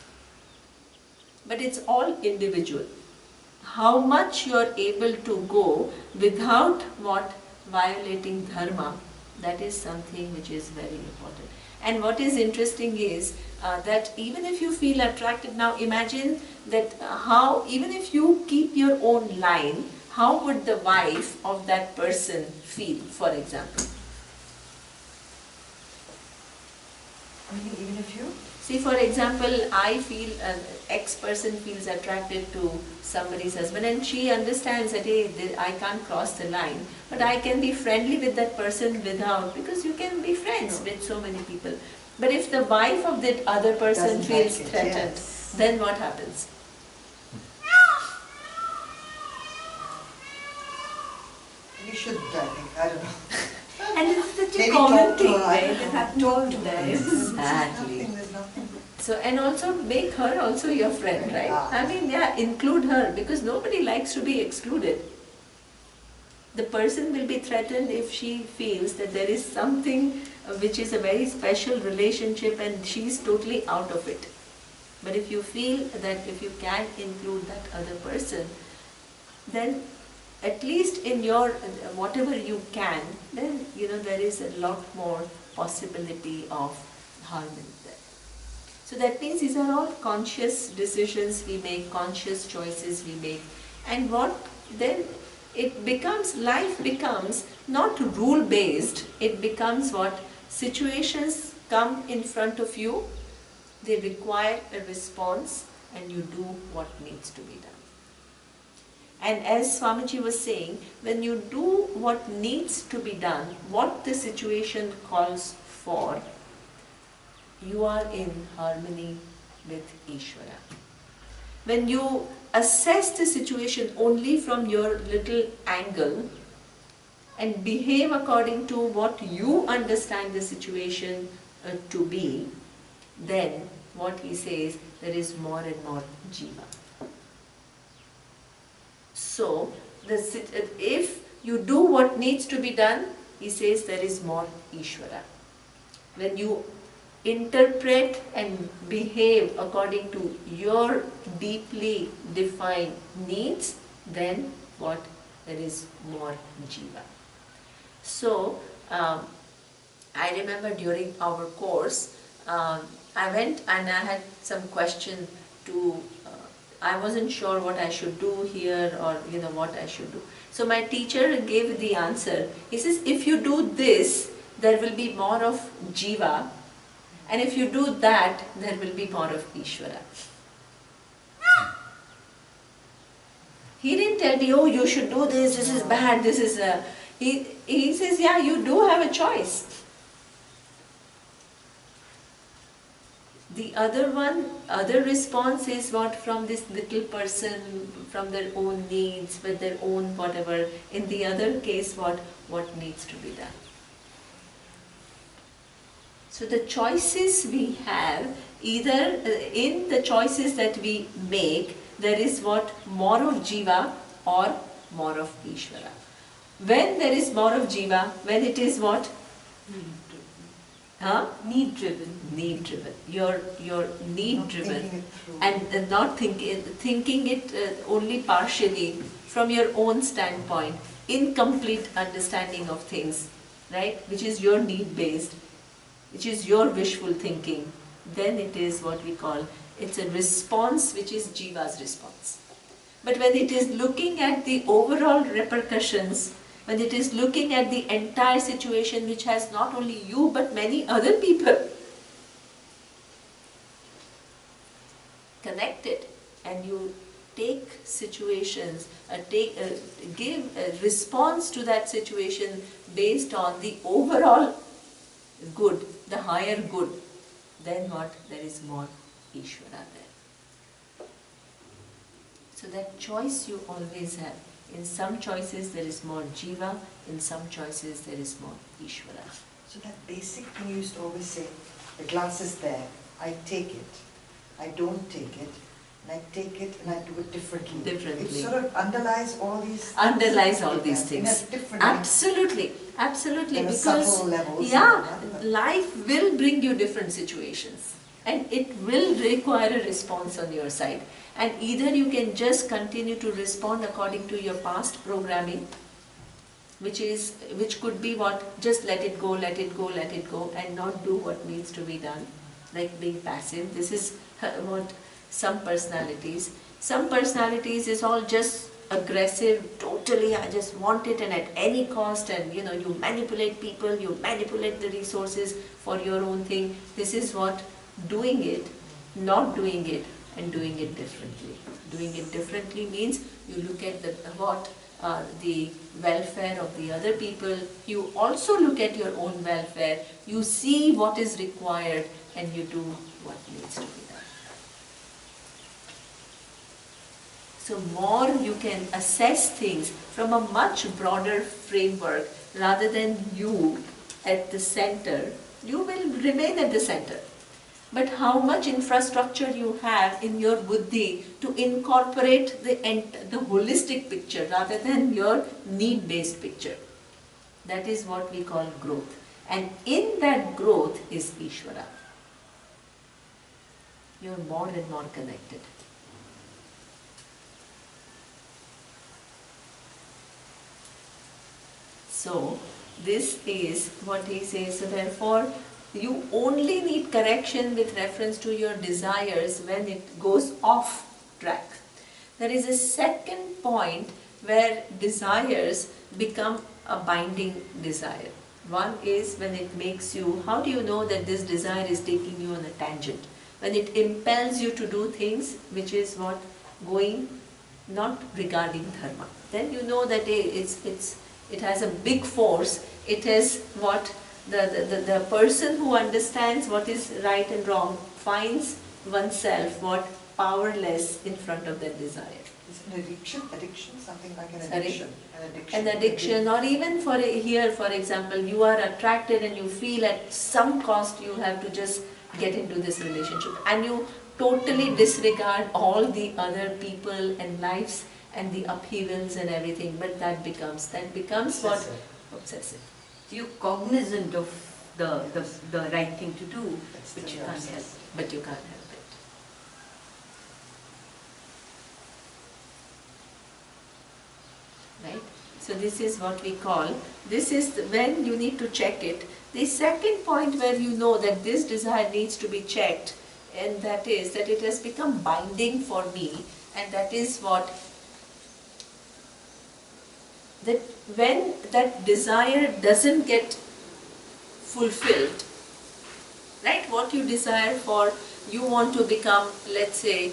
But it's all individual. How much you are able to go without violating dharma, that is something which is very important. And what is interesting is that even if you feel attracted, now imagine that even if you keep your own line, how would the wife of that person feel, for example? Even if you? See, for example, I feel X person feels attracted to somebody's husband, and she understands that, hey, I can't cross the line, but I can be friendly with that person without, because you can be friends with so many people. But if the wife of that other person feels threatened, then what happens? You should, I think, I don't know. And it's such a Maybe common talk to thing, her, right? It happens all the time. Exactly. There's nothing. So, and also make her also your friend, right? I mean, include her, because nobody likes to be excluded. The person will be threatened if she feels that there is something which is a very special relationship and she is totally out of it. But if you feel that if you can include that other person, then at least in your whatever you can, then there is a lot more possibility of harmony there. So that means these are all conscious decisions we make, conscious choices we make, and life becomes not rule based. It becomes what situations come in front of you, they require a response, and you do what needs to be done. And as Swamiji was saying, when you do what needs to be done, what the situation calls for, you are in harmony with Ishvara. When you assess the situation only from your little angle and behave according to what you understand the situation to be, then what he says, there is more and more jiva. So, if you do what needs to be done, he says there is more Ishvara. When you interpret and behave according to your deeply defined needs, then what? There is more jiva. So, I remember during our course, I went and I had some question to, I wasn't sure what I should do here or what I should do. So my teacher gave the answer. He says, if you do this, there will be more of jiva, and if you do that, there will be more of Ishvara. He didn't tell me, oh, you should do this is bad, this is he says, yeah, you do have a choice. The other response is what from this little person, from their own needs, with their own whatever. In the other case, what needs to be done. So the choices we have, either in the choices that we make, there is what? More of jiva or more of Ishvara. When there is more of jiva, when it is what? Need driven. Need driven. You're need Not driven, thinking it through. and not thinking it only partially from your own standpoint, incomplete understanding of things, right? Which is your need based, which is your wishful thinking. Then it is what we call, it's a response which is jiva's response. But when it is looking at the overall repercussions, when it is looking at the entire situation which has not only you but many other people connected, and you take situations, give a response to that situation based on the overall good, the higher good, then what? There is more Ishvara there. So that choice you always have. In some choices there is more jiva, in some choices there is more Ishvara. So that basic thing you used to always say, the glass is there, I take it, I don't take it, and I take it and I do it differently. It sort of underlies all these things. In a different Absolutely, absolutely. in a Because subtle levels. life will bring you different situations, and it will require a response on your side. And either you can just continue to respond according to your past programming, which could be what? Just let it go, let it go, let it go, and not do what needs to be done, like being passive. This is what some personalities is all just aggressive, totally, I just want it and at any cost, and you manipulate people, you manipulate the resources for your own thing. This is what? Doing it, not doing it, and doing it differently. Doing it differently means you look at the welfare of the other people, you also look at your own welfare, you see what is required, and you do what needs to be done. So more you can assess things from a much broader framework rather than you at the center. You will remain at the center. But how much infrastructure you have in your buddhi to incorporate the holistic picture rather than your need-based picture. That is what we call growth. And in that growth is Ishvara. You are more and more connected. So, this is what he says. So therefore, you only need correction with reference to your desires when it goes off track. There is a second point where desires become a binding desire. One is when it makes you, how do you know that this desire is taking you on a tangent? When it impels you to do things which is what? Going not regarding dharma. Then you know that it has a big force. It is what the person who understands what is right and wrong finds oneself what powerless in front of their desire. Is an addiction? Addiction? Something like an Sorry? addiction? An Addiction, or even here, for example, you are attracted and you feel at some cost you have to just get into this relationship, and you totally disregard all the other people and lives and the upheavals and everything, but that becomes what? Obsessive. You're cognizant of the right thing to do, but you can't help. But you can't help it. Right? So this is what we call, this is when you need to check it. The second point where you know that this desire needs to be checked, and that is that it has become binding for me, and that is what, that when that desire doesn't get fulfilled, right? What you desire for, you want to become, let's say,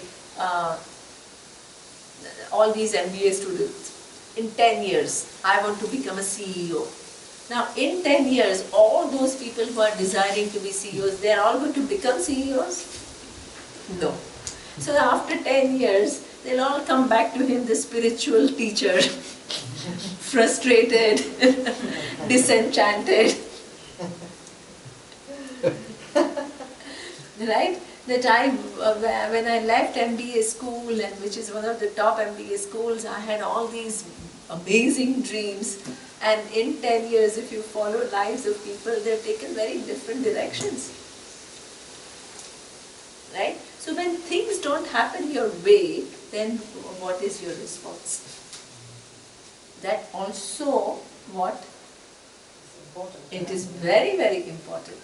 all these MBA students. In 10 years, I want to become a CEO. Now, in 10 years, all those people who are desiring to be CEOs, they are all going to become CEOs? No. So after 10 years, they'll all come back to him, the spiritual teacher, frustrated, disenchanted. Right? That when I left MBA school, and which is one of the top MBA schools, I had all these amazing dreams. And in 10 years, if you follow lives of people, they've taken very different directions. Right? So when things don't happen your way, then what is your response? That also what? It is very, very important.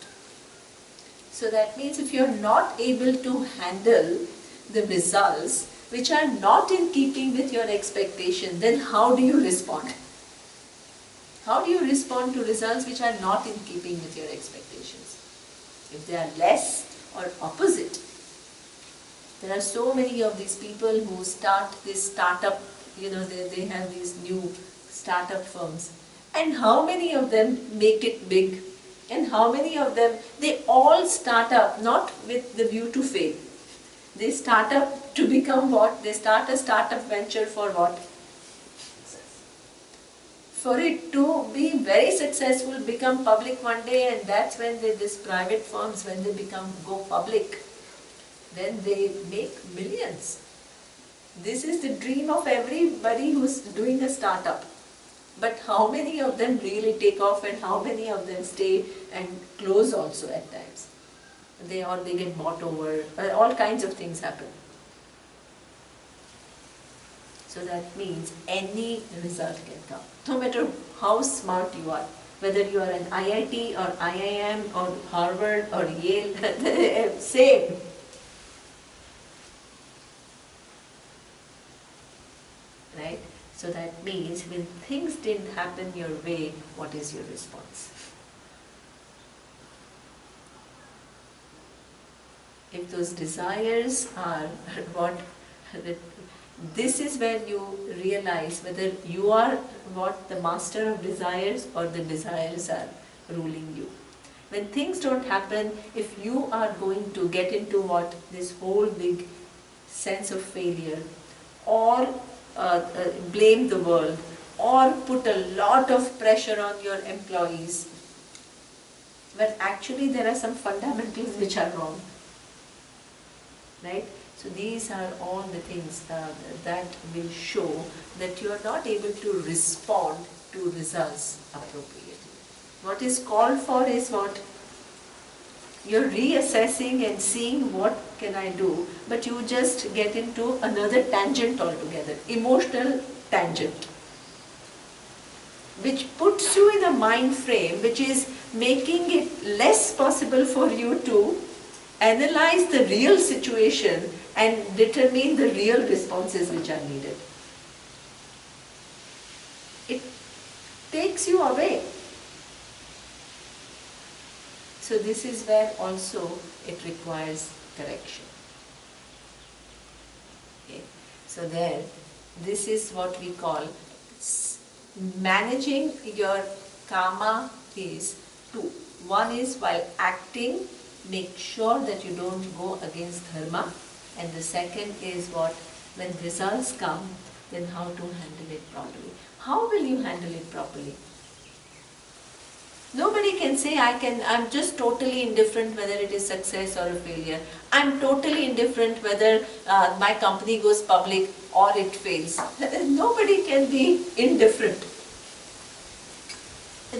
So that means if you are not able to handle the results which are not in keeping with your expectation, then how do you respond? How do you respond to results which are not in keeping with your expectations? If they are less or opposite. There are so many of these people who start this startup, they have these new startup firms. And how many of them make it big? And how many of them, they all start up not with the view to fail. They start up to become what? They start a startup venture for what? For it to be very successful, become public one day, and that's when these private firms, when they go public, then they make millions. This is the dream of everybody who's doing a startup. But how many of them really take off, and how many of them stay and close also at times? They get bought over, all kinds of things happen. So that means any result can come. No matter how smart you are, whether you are an IIT or IIM or Harvard or Yale, same. Right? So that means when things didn't happen your way, what is your response? If those desires are what, this is where you realize whether you are what, the master of desires, or the desires are ruling you. When things don't happen, if you are going to get into what, this whole big sense of failure, or blame the world, or put a lot of pressure on your employees, but actually there are some fundamentals which are wrong. Right? So these are all the things that will show that you are not able to respond to results appropriately. What is called for is what? You're reassessing and seeing what can I do, but you just get into another tangent altogether, emotional tangent, which puts you in a mind frame which is making it less possible for you to analyze the real situation and determine the real responses which are needed. It takes you away. So this is where also it requires correction. Okay. So there, This is what we call managing your karma is two. One is while acting, make sure that you don't go against dharma. And the second is what? When results come, then how to handle it properly. How will you handle it properly? Nobody can say, I'm just totally indifferent whether it is success or a failure. I'm totally indifferent whether my company goes public or it fails. Nobody can be indifferent.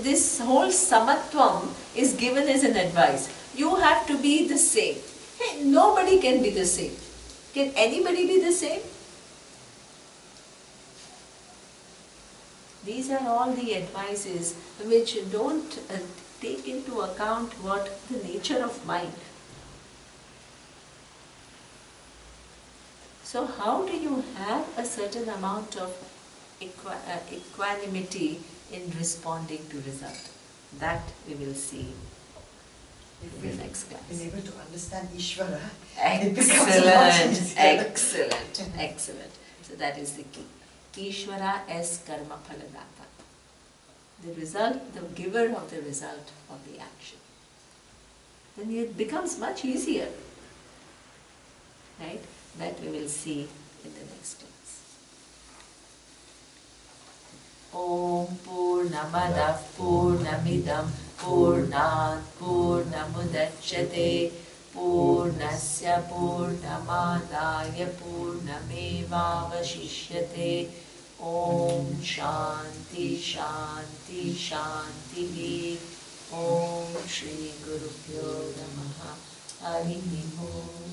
This whole samatvam is given as an advice. You have to be the same. Hey, nobody can be the same. Can anybody be the same? These are all the advices which don't take into account what the nature of mind. So how do you have a certain amount of equanimity in responding to result? That we will see in the next class. Been able to understand Ishvara. Excellent, excellent, excellent. So that is the key. Ishvara as karma phaladata. The result, the giver of the result of the action. Then it becomes much easier. Right? That we will see in the next class. Om Purnamadav Purnamidam Purnat Purnamudachyate Purnasya Purnamadaya Purnamevavashishyate. Om Shanti Shanti Shanti. Om Shri Guru Pyo Namaha. Harihi Om.